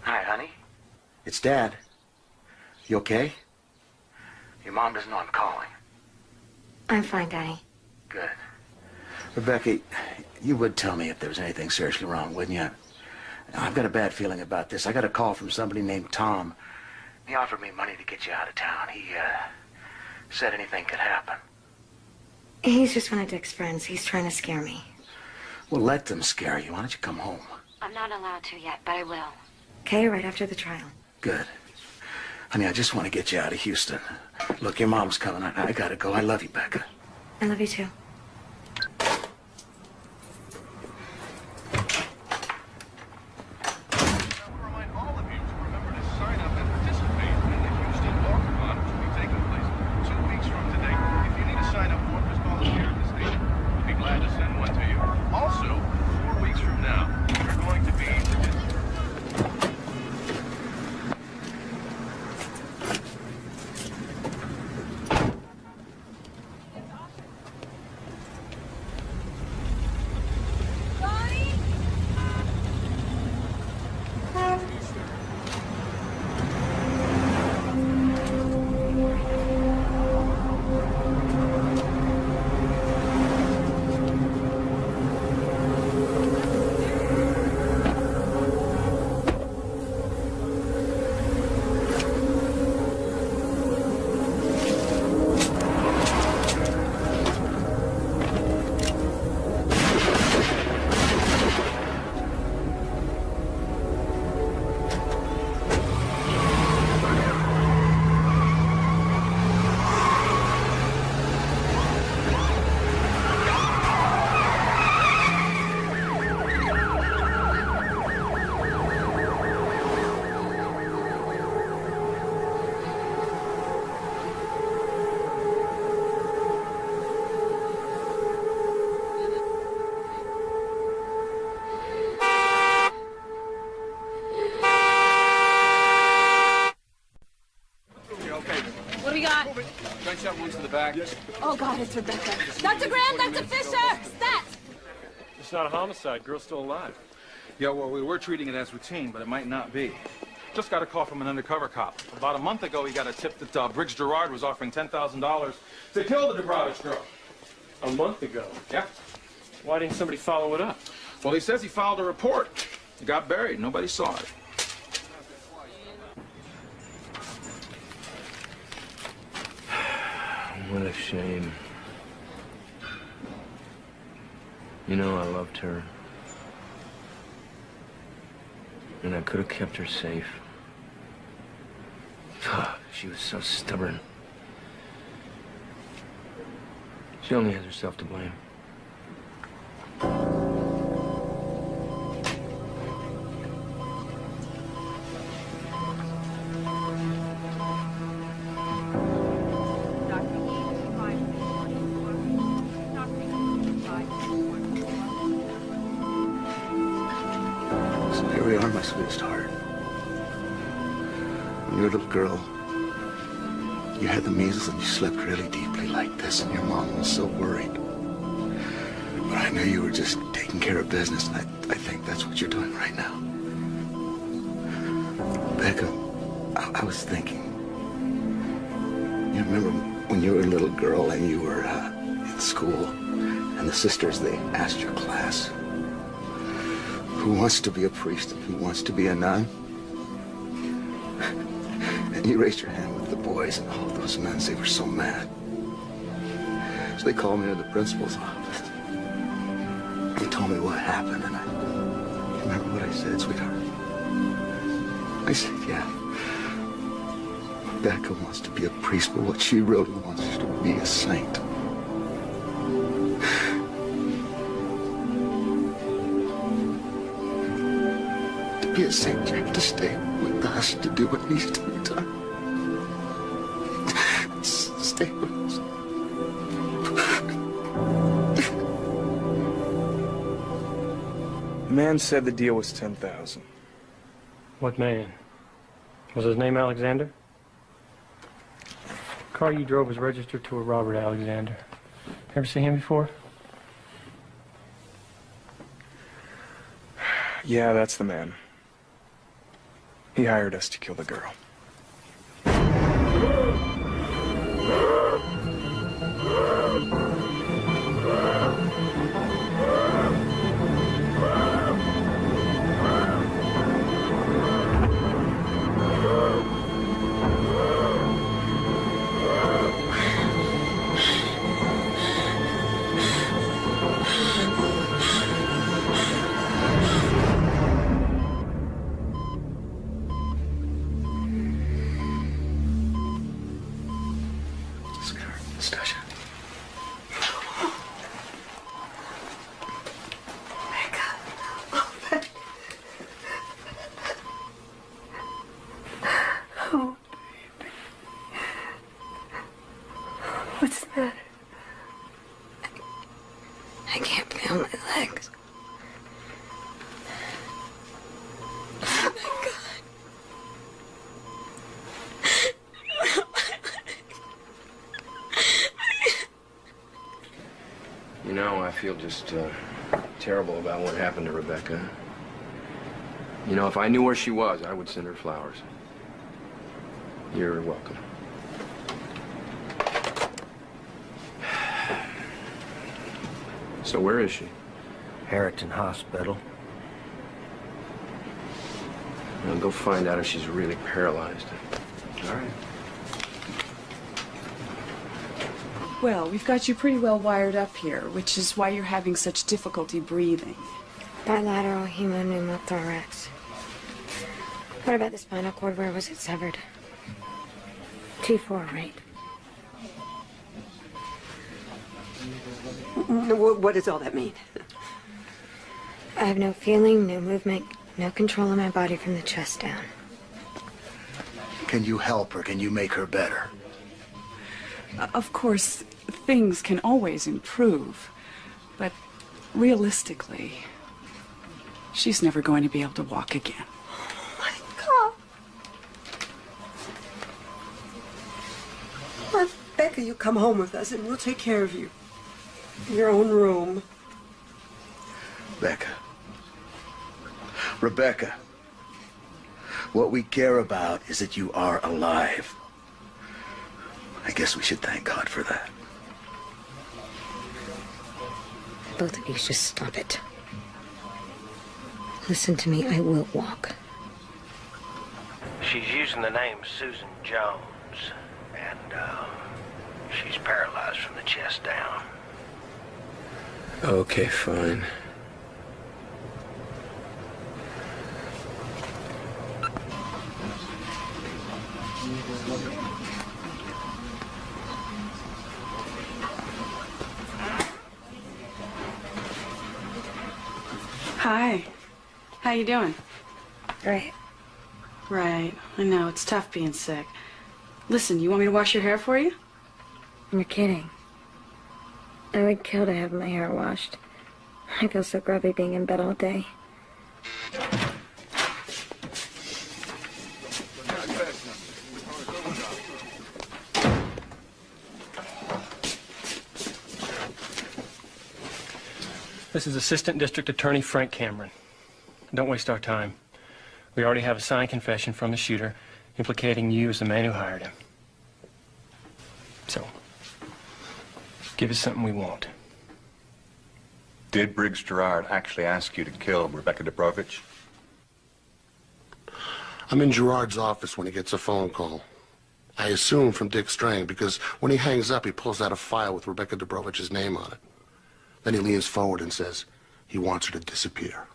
Hi, honey. It's Dad. You okay? Your mom doesn't know I'm calling. I'm fine, Daddy. Good. Rebecca, you would tell me if there was anything seriously wrong, wouldn't you? I've got a bad feeling about this. I got a call from somebody named Tom. He offered me money to get you out of town. He, said anything could happen. He's just one of Dick's friends. He's trying to scare me. Well, let them scare you. Why don't you come home? I'm not allowed to yet, but I will. Okay, right after the trial. Good. Honey, I just want to get you out of Houston. Look, your mom's coming. I gotta go. I love you, Becca. I love you too. What do we got? Gunshot wounds to the back. Oh, God, it's Rebecca. Dr. Graham, Dr. Fisher! Stat! It's not a homicide. Girl's still alive. Yeah, well, we were treating it as routine, but it might not be. Just got a call from an undercover cop. About a month ago, he got a tip that Briggs Gerard was offering $10,000 to kill the Dubrovich girl. A month ago? Yeah. Why didn't somebody follow it up? Well, he says he filed a report. It got buried. Nobody saw it. What a shame. You know, I loved her. And I could have kept her safe. She was so stubborn. She only has herself to blame. So here we are, my sweetest heart. When you were a little girl, you had the measles and you slept really deeply like this, and your mom was so worried. But I knew you were just taking care of business, and I think that's what you're doing right now. Becca, I was thinking, you remember when you were a little girl and you were in school, and the sisters, they asked your class, who wants to be a priest and who wants to be a nun? And you raised your hand with the boys, and all those nuns, they were so mad. So they called me to the principal's office. They told me what happened, and you remember what I said, sweetheart? I said, yeah, Becca wants to be a priest, but what she really wants is to be a saint. To be a saint, you have to stay with us to do what needs to be done. Stay with us. The man said the deal was 10,000. What man? Was his name Alexander? The car you drove was registered to a Robert Alexander. Ever see him before? Yeah, that's the man. He hired us to kill the girl. Nastasha. Oh, baby. What's the matter? I can't feel my legs. Oh my God. You know, I feel just terrible about what happened to Rebecca. You know, if I knew where she was, I would send her flowers. You're welcome. So where is she? Harrington Hospital. Well, go find out if she's really paralyzed. All right. Well, we've got you pretty well wired up here, which is why you're having such difficulty breathing. Bilateral hemopneumothorax. What about the spinal cord? Where was it severed? T4, right? What does all that mean? I have no feeling, no movement, no control of my body from the chest down. Can you help her? Can you make her better? Of course, things can always improve, but realistically, she's never going to be able to walk again. Oh, my God. Becca, you come home with us and we'll take care of you. In your own room. Becca. Rebecca. What we care about is that you are alive. I guess we should thank God for that. Both of you just stop it. Listen to me, I will walk. She's using the name Susan Jones, and she's paralyzed from the chest down. Okay, fine. Hi. How you doing? Great. Right. I know, it's tough being sick. Listen, you want me to wash your hair for you? You're kidding. I would kill to have my hair washed. I feel so grubby being in bed all day. This is Assistant District Attorney Frank Cameron. Don't waste our time. We already have a signed confession from the shooter implicating you as the man who hired him. So, give us something we want. Did Briggs Gerard actually ask you to kill Rebecca Dobrovich? I'm in Gerard's office when he gets a phone call. I assume from Dick Strang, because when he hangs up, he pulls out a file with Rebecca Dobrovich's name on it. Then he leans forward and says he wants her to disappear.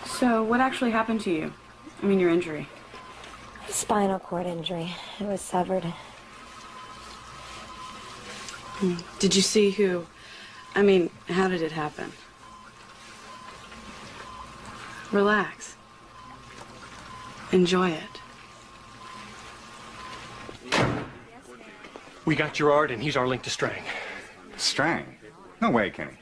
So, what actually happened to you? I mean, your injury. Spinal cord injury. It was severed. Did you see who? I mean, how did it happen? Relax. Enjoy it. We got Gerard, and he's our link to Strang. Strang? No way, Kenny.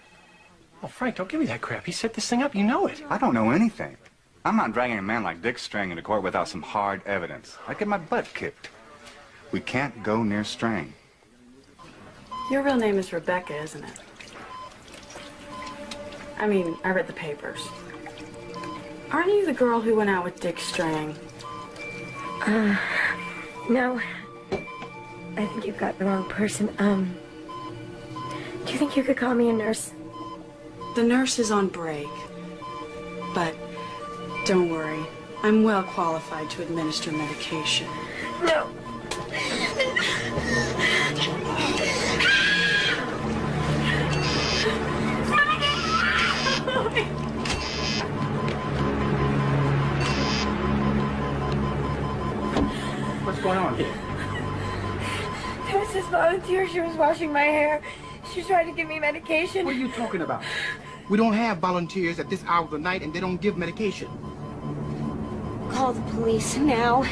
Oh, Frank, don't give me that crap. He set this thing up. You know it. I don't know anything. I'm not dragging a man like Dick Strang into court without some hard evidence. I'd get my butt kicked. We can't go near Strang. Your real name is Rebecca, isn't it? I mean, I read the papers. Aren't you the girl who went out with Dick Strang? No. I think you've got the wrong person. Do you think you could call me a nurse? The nurse is on break. But don't worry. I'm well qualified to administer medication. No. What's going on here? There was this volunteer. She was washing my hair. She tried to give me medication. What are you talking about? We don't have volunteers at this hour of the night, and they don't give medication. Call the police now.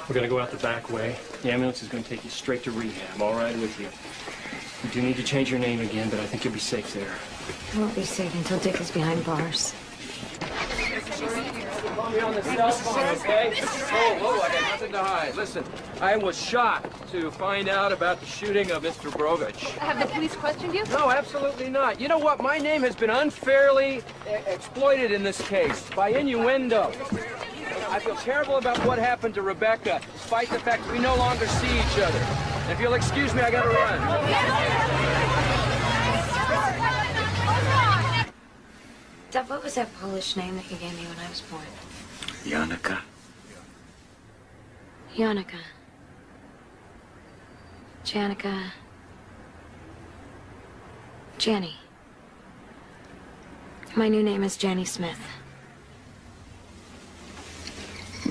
We're going to go out the back way. The ambulance is going to take you straight to rehab. I'm all right with you. You do need to change your name again, but I think you'll be safe there. I won't be safe until Dick is behind bars. Me on the cell phone, okay? Whoa, I got nothing to hide. Listen, I was shocked to find out about the shooting of Mr. Brovich. Have the police questioned you? No, absolutely not. You know what? My name has been unfairly exploited in this case by innuendo. I feel terrible about what happened to Rebecca, despite the fact that we no longer see each other. And if you'll excuse me, I gotta run. Dad, what was that Polish name that you gave me when I was born? Janica. Janica. Janica. Janny. My new name is Janny Smith.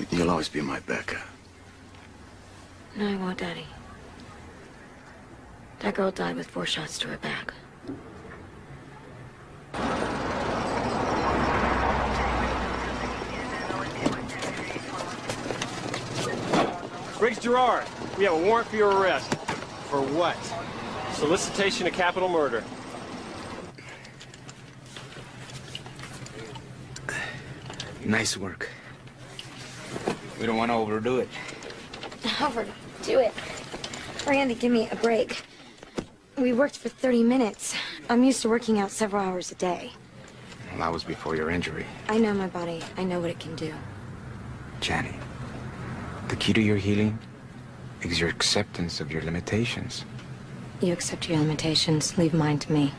You'll always be my Becca. No, I won't, Daddy. That girl died with 4 shots to her back. Briggs Gerard, we have a warrant for your arrest. For what? Solicitation of capital murder. Nice work. We don't want to overdo it. Overdo it. Randy, give me a break. We worked for 30 minutes. I'm used to working out several hours a day. Well, that was before your injury. I know my body. I know what it can do. Janny, the key to your healing is your acceptance of your limitations. You accept your limitations. Leave mine to me.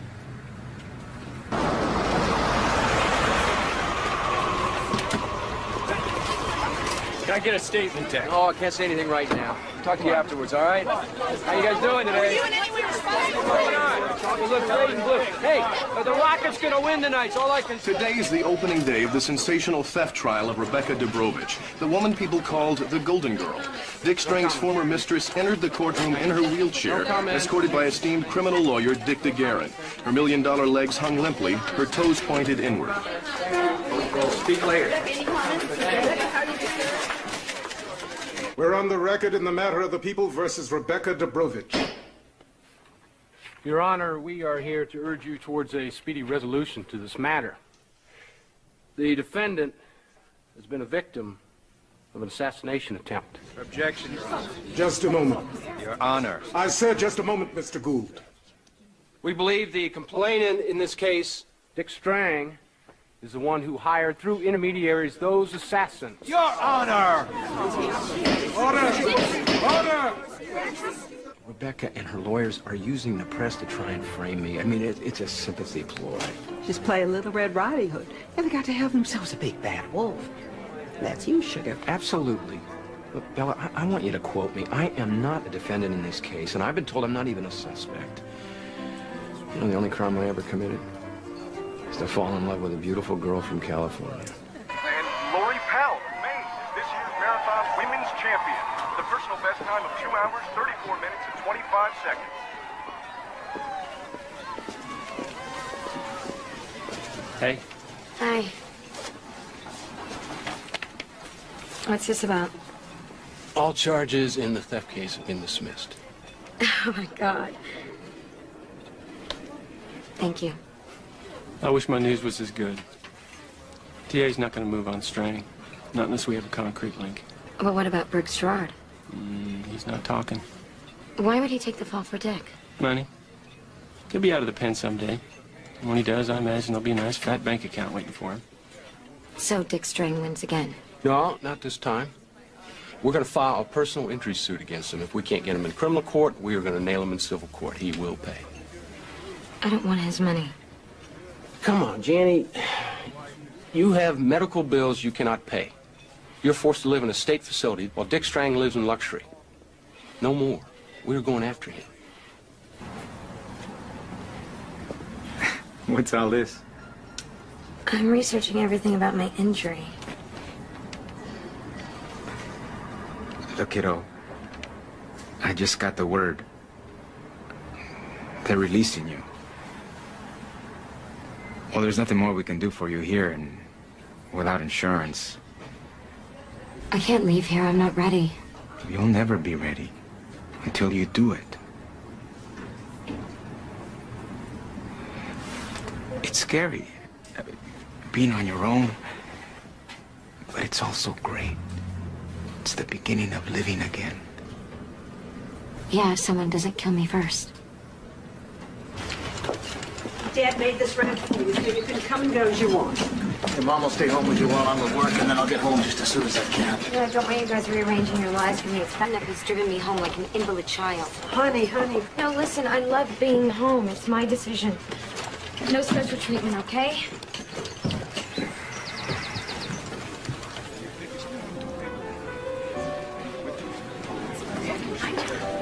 Can I get a statement, Dick? Oh, I can't say anything right now. Talk to you afterwards, all right? How you guys doing today? Were you in any way responsible? What's going on? You look great and blue. Hey, the Rockets gonna win tonight. It's all I can say. Today is the opening day of the sensational theft trial of Rebecca Dubrovich, the woman people called the Golden Girl. Dick Strang's former mistress entered the courtroom in her wheelchair, escorted by esteemed criminal lawyer Dick DeGuerin. Her $1 million legs hung limply, her toes pointed inward. Speak later. We're on the record in the matter of the people versus Rebecca Dubrovich. Your Honor, we are here to urge you towards a speedy resolution to this matter. The defendant has been a victim of an assassination attempt. Objection, Your Honor. Just a moment. Your Honor. I said just a moment, Mr. Gould. We believe the complainant in this case, Dick Strang, is the one who hired through intermediaries those assassins. Your Honor! Order! Order! Rebecca and her lawyers are using the press to try and frame me. I mean, it's a sympathy ploy. Just play a little Red Riding Hood. And they got to have themselves a big bad wolf. That's you, sugar. Absolutely. Look, Bella, I want you to quote me. I am not a defendant in this case, and I've been told I'm not even a suspect. You know, the only crime I ever committed is to fall in love with a beautiful girl from California. And Lori Powell of Maine is this year's Marathon Women's Champion with a personal best time of 2 hours, 34 minutes, and 25 seconds. Hey. Hi. What's this about? All charges in the theft case have been dismissed. Oh, my God. Thank you. I wish my news was as good. TA's not going to move on Strang. Not unless we have a concrete link. But what about Briggs Gerard? He's not talking. Why would he take the fall for Dick? Money. He'll be out of the pen someday. And when he does, I imagine there'll be a nice fat bank account waiting for him. So Dick Strang wins again? No, not this time. We're going to file a personal injury suit against him. If we can't get him in criminal court, we are going to nail him in civil court. He will pay. I don't want his money. Come on, Janny. You have medical bills you cannot pay. You're forced to live in a state facility while Dick Strang lives in luxury. No more. We're going after him. What's all this? I'm researching everything about my injury. Look, kiddo. I just got the word. They're releasing you. Well, there's nothing more we can do for you here and without insurance. I can't leave here. I'm not ready. You'll never be ready until you do it. It's scary, being on your own, but it's also great. It's the beginning of living again. Yeah, if someone doesn't kill me first. Dad made this ready for you, so you can come and go as you want. Your mom will stay home with you while I'm at work, and then I'll get home just as soon as I can. Yeah, I don't want you guys rearranging your lives for me. It's fun that he's driven me home like an invalid child. Honey. No, listen, I love being home. It's my decision. No special treatment, okay?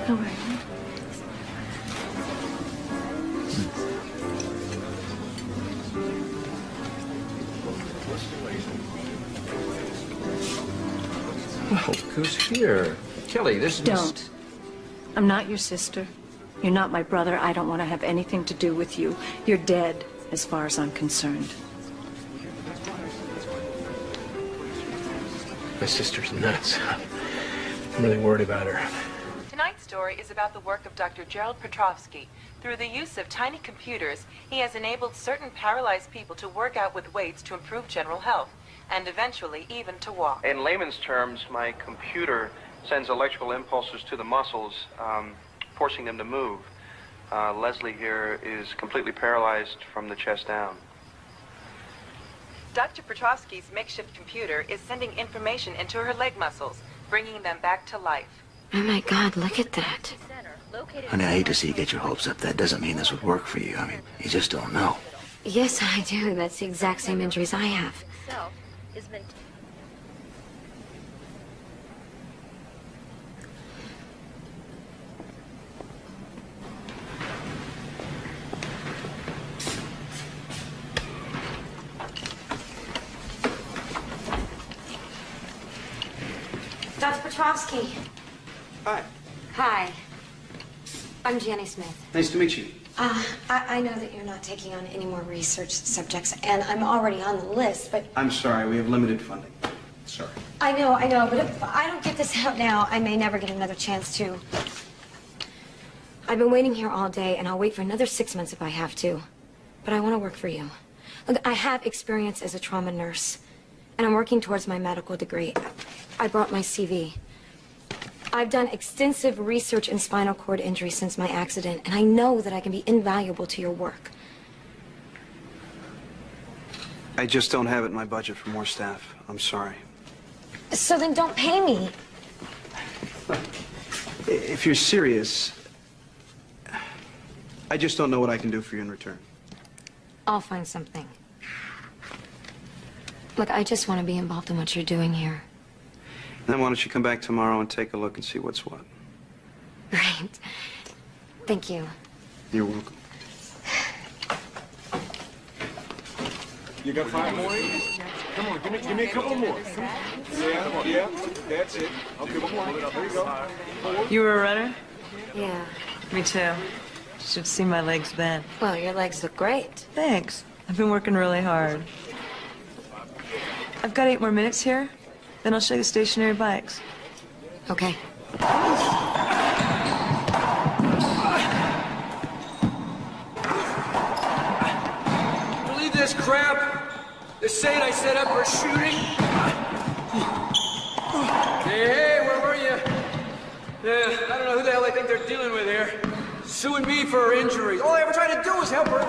How are you? Well, who's here? Kelly, this is... Don't. I'm not your sister. You're not my brother. I don't want to have anything to do with you. You're dead, as far as I'm concerned. My sister's nuts. I'm really worried about her. Tonight's story is about the work of Dr. Gerald Petrovsky. Through the use of tiny computers, he has enabled certain paralyzed people to work out with weights to improve general health, and eventually even to walk. In layman's terms, my computer sends electrical impulses to the muscles, forcing them to move. Leslie here is completely paralyzed from the chest down. Dr. Petrovsky's makeshift computer is sending information into her leg muscles, bringing them back to life. Oh my God, look at that. Honey, I hate to see you get your hopes up. That doesn't mean this would work for you. I mean, you just don't know. Yes, I do. That's the exact same injuries I have. Dr. Petrovsky. Hi. Hi. I'm Janny Smith. Nice to meet you. I know that you're not taking on any more research subjects, and I'm already on the list, but... I'm sorry, we have limited funding. Sorry. I know, but if I don't get this out now, I may never get another chance to. I've been waiting here all day, and I'll wait for another 6 months if I have to. But I want to work for you. Look, I have experience as a trauma nurse, and I'm working towards my medical degree. I brought my CV. I've done extensive research in spinal cord injury since my accident, and I know that I can be invaluable to your work. I just don't have it in my budget for more staff. I'm sorry. So then don't pay me. If you're serious, I just don't know what I can do for you in return. I'll find something. Look, I just want to be involved in what you're doing here. Then why don't you come back tomorrow and take a look and see what's what? Great. Thank you. You're welcome. You got 5 more? Come on, give me a couple more. Yeah, that's it. Okay, one more. There you go. You were a runner? Yeah. Me too. You should see my legs then. Well, your legs look great. Thanks. I've been working really hard. I've got 8 more minutes here, then I'll show you stationary bikes. Okay. Believe this crap? They're saying I set up for a shooting? Hey, where were you? I don't know who the hell they think they're dealing with here. Suing me for her injuries. All I ever tried to do was help her.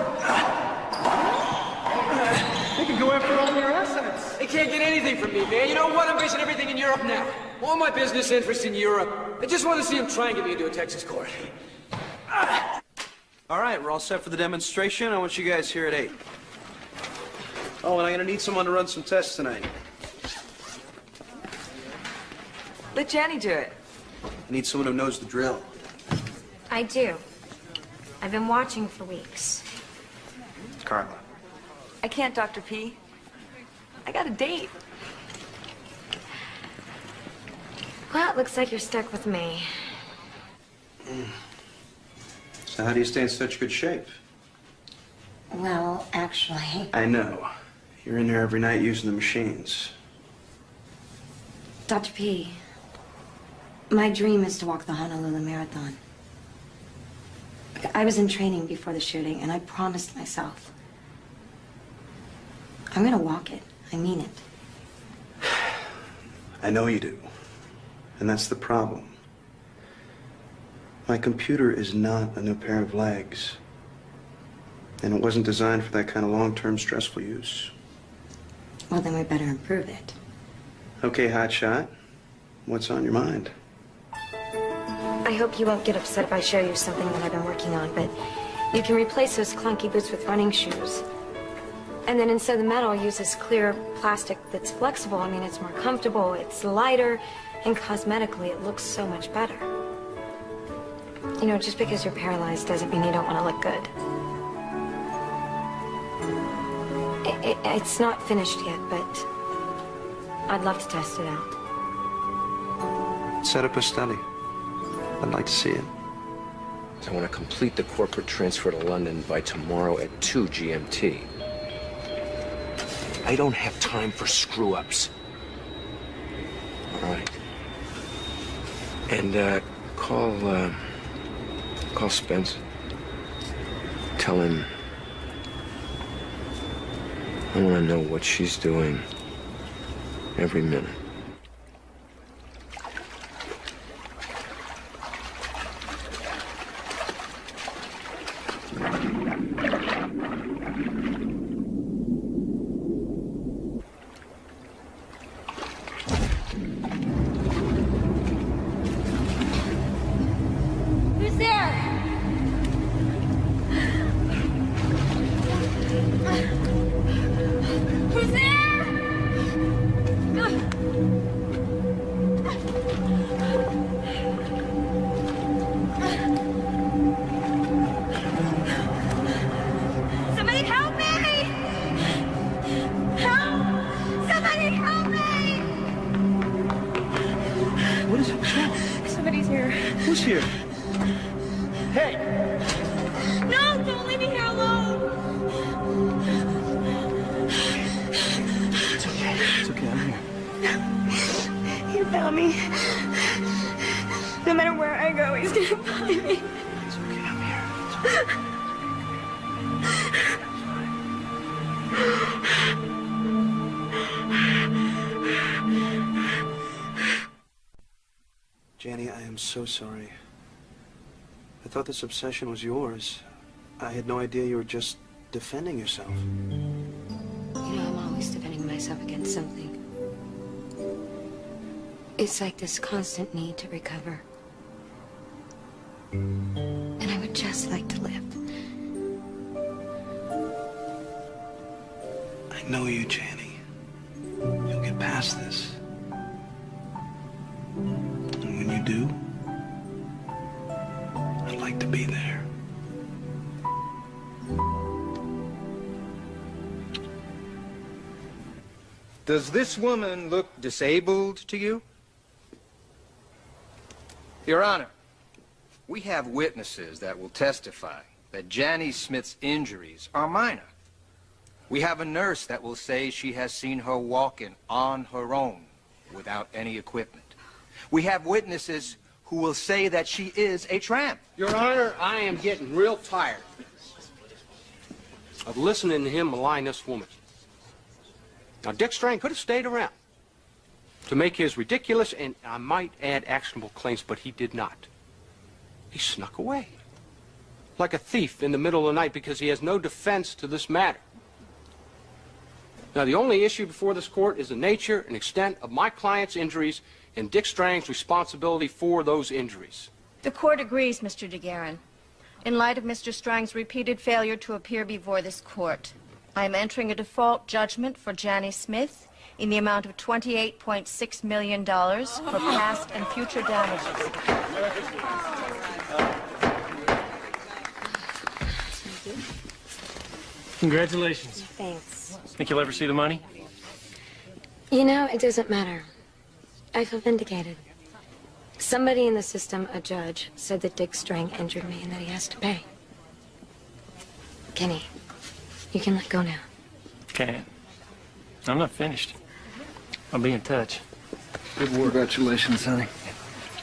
They can go after all your assets. They can't get anything from me, man. You know what? I'm basing everything in Europe now. All my business interests in Europe. I just want to see them try and get me into a Texas court. All right, we're all set for the demonstration. I want you guys here at 8. Oh, and I'm going to need someone to run some tests tonight. Let Janny do it. I need someone who knows the drill. I do. I've been watching for weeks. Carla. I can't, Dr. P. I got a date. Well, it looks like you're stuck with me. So how do you stay in such good shape? Well, actually... I know. You're in there every night using the machines. Dr. P, my dream is to walk the Honolulu Marathon. I was in training before the shooting, and I promised myself I'm gonna walk it. I mean it. I know you do. And that's the problem. My computer is not a new pair of legs. And it wasn't designed for that kind of long-term stressful use. Well, then we better improve it. Okay, hotshot. What's on your mind? I hope you won't get upset if I show you something that I've been working on, but you can replace those clunky boots with running shoes. And then instead of the metal, use this clear plastic that's flexible. I mean, it's more comfortable, it's lighter, and cosmetically, it looks so much better. You know, just because you're paralyzed doesn't mean you don't want to look good. It's not finished yet, but I'd love to test it out. Set up a study. I'd like to see it. I want to complete the corporate transfer to London by tomorrow at 2 GMT. I don't have time for screw-ups. All right. And, call Spence. Tell him I want to know what she's doing every minute. Who's there? Who's there? Somebody help me! Help! Somebody help me! What is it? What's wrong? Somebody's here. Who's here? Hey! No, don't leave me here alone. It's okay. It's okay. I'm here. He found me. No matter where I go, he's gonna find me. It's okay. I'm here. It's okay. Janny, I am so sorry. I thought this obsession was yours. I had no idea you were just defending yourself. You know, I'm always defending myself against something. It's like this constant need to recover. And I would just like to live. I know you, Janny. You'll get past this. And when you do, I'd like to be there. Does this woman look disabled to you? Your Honor, we have witnesses that will testify that Janny Smith's injuries are minor. We have a nurse that will say she has seen her walking on her own without any equipment. We have witnesses who will say that she is a tramp. Your Honor, I am getting real tired of listening to him malign this woman. Now, Dick Strang could have stayed around to make his ridiculous and, I might add, actionable claims, but he did not. He snuck away like a thief in the middle of the night because he has no defense to this matter. Now, the only issue before this court is the nature and extent of my client's injuries and Dick Strang's responsibility for those injuries. The court agrees, Mr. DeGuerin. In light of Mr. Strang's repeated failure to appear before this court, I am entering a default judgment for Janie Smith in the amount of $28.6 million for past and future damages. Congratulations. Thanks. Think you'll ever see the money? You know, it doesn't matter. I feel vindicated. Somebody in the system, a judge, said that Dick Strang injured me and that he has to pay. Kenny, you can let go now. Can't. I'm not finished. I'll be in touch. Good work. Congratulations, honey.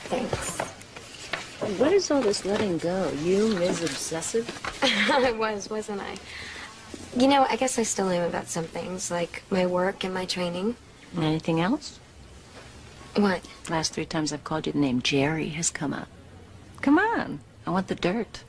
Thanks. What is all this letting go? You, Ms. Obsessive? I was, wasn't I? You know, I guess I still am about some things, like my work and my training. Anything else? What? Last 3 times I've called you, the name Jerry has come up. Come on. I want the dirt.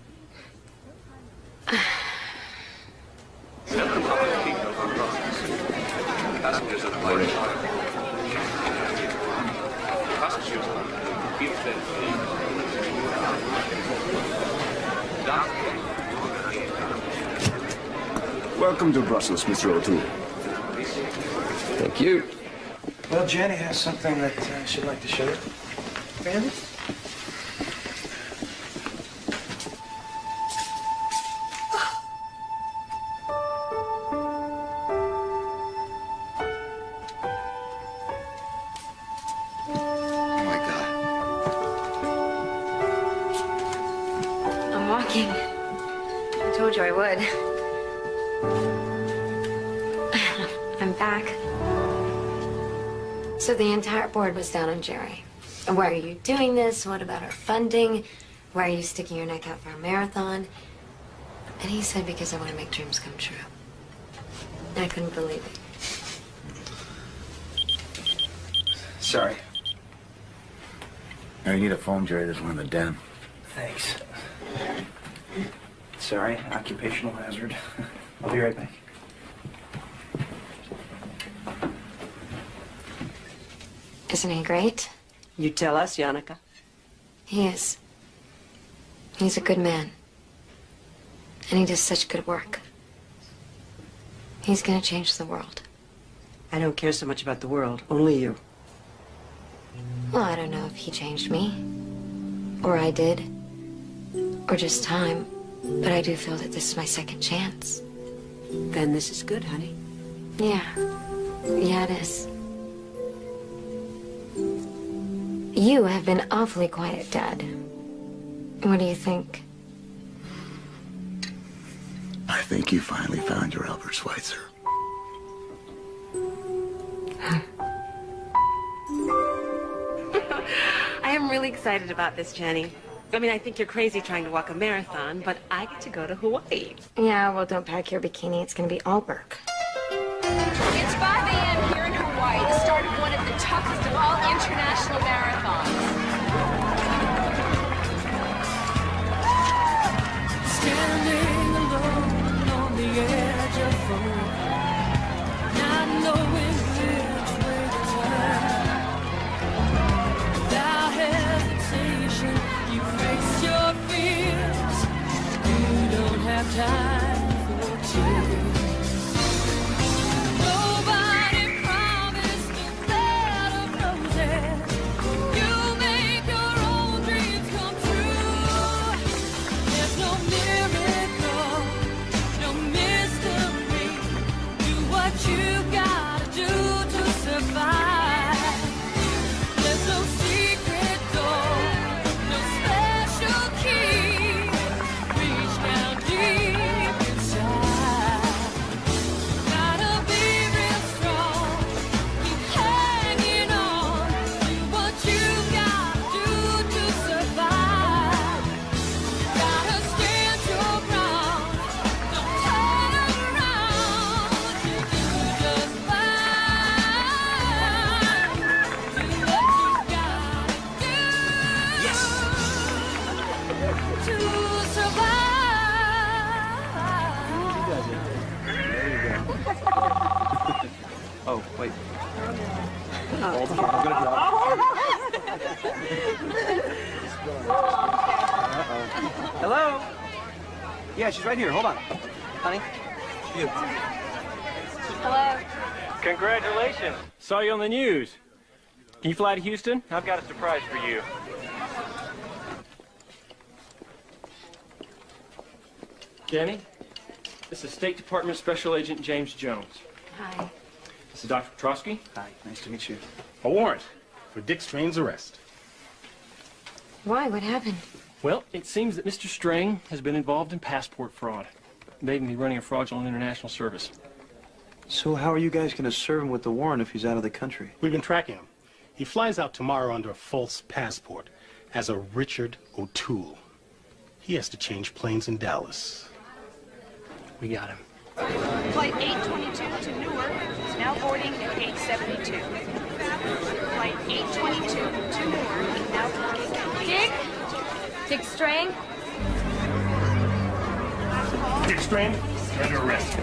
Welcome to Brussels, Mr. O'Toole. Thank you. Well, Jenny has something that she'd like to show you. Randy? Oh, my God. I'm walking. I told you I would. I'm back. So the entire board was down on Jerry. Why are you doing this? What about our funding? Why are you sticking your neck out for a marathon? And he said, because I want to make dreams come true. I couldn't believe it. Sorry. Now you need a phone, Jerry. There's one in the den. Thanks. Sorry, occupational hazard. I'll be right back. Isn't he great? You tell us, Yannicka. He is. He's a good man. And he does such good work. He's gonna change the world. I don't care so much about the world, only you. Well, I don't know if he changed me, or I did, or just time, but I do feel that this is my second chance. Then this is good, honey. Yeah. Yeah, it is. You have been awfully quiet, Dad. What do you think? I think you finally found your Albert Schweitzer. I am really excited about this, Jenny. I mean, I think you're crazy trying to walk a marathon, but I get to go to Hawaii. Yeah, well, don't pack your bikini. It's gonna be all work. It's 5 a.m. here in Hawaii, the start of one of the toughest of all international marathons. Standing alone on the edge of foam, not knowing which way to turn. Without hesitation, you face your fears. You don't have time for tears. Nobody promised a bed of roses. You make your own dreams come true. There's no miracle, no mystery. Do what you gotta do to survive. There's no secret door, no special key. Reach down deep kids. Hello? Yeah, she's right here. Hold on. Honey? You. Hello. Congratulations. Saw you on the news. Can you fly to Houston? I've got a surprise for you. Jenny, this is State Department Special Agent James Jones. Hi. This is Dr. Petrosky. Hi, nice to meet you. A warrant for Dick Strain's arrest. Why? What happened? Well, it seems that Mr. Strang has been involved in passport fraud. They may be running a fraudulent international service. So how are you guys going to serve him with the warrant if he's out of the country? We've been tracking him. He flies out tomorrow under a false passport as a Richard O'Toole. He has to change planes in Dallas. We got him. Flight 822 to Newark is now boarding at 872. Flight 822 to Newark is now boarding at Dick? Dick Strang? Dick Strain, you're under arrest.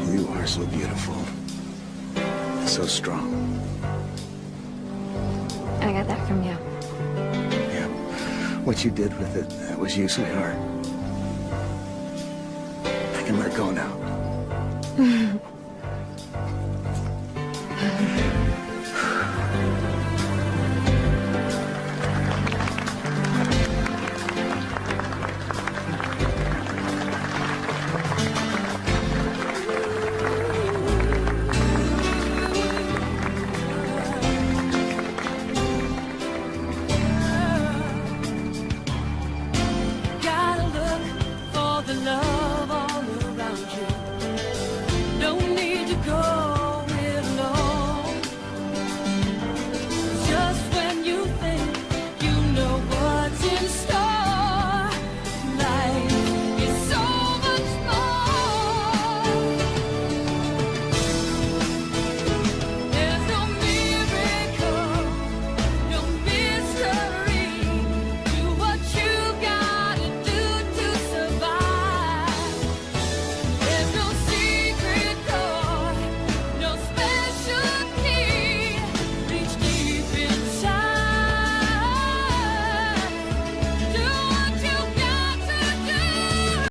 You are so beautiful. So strong. I got that from you. Yeah. What you did with it, that was you, sweetheart. I can let go now.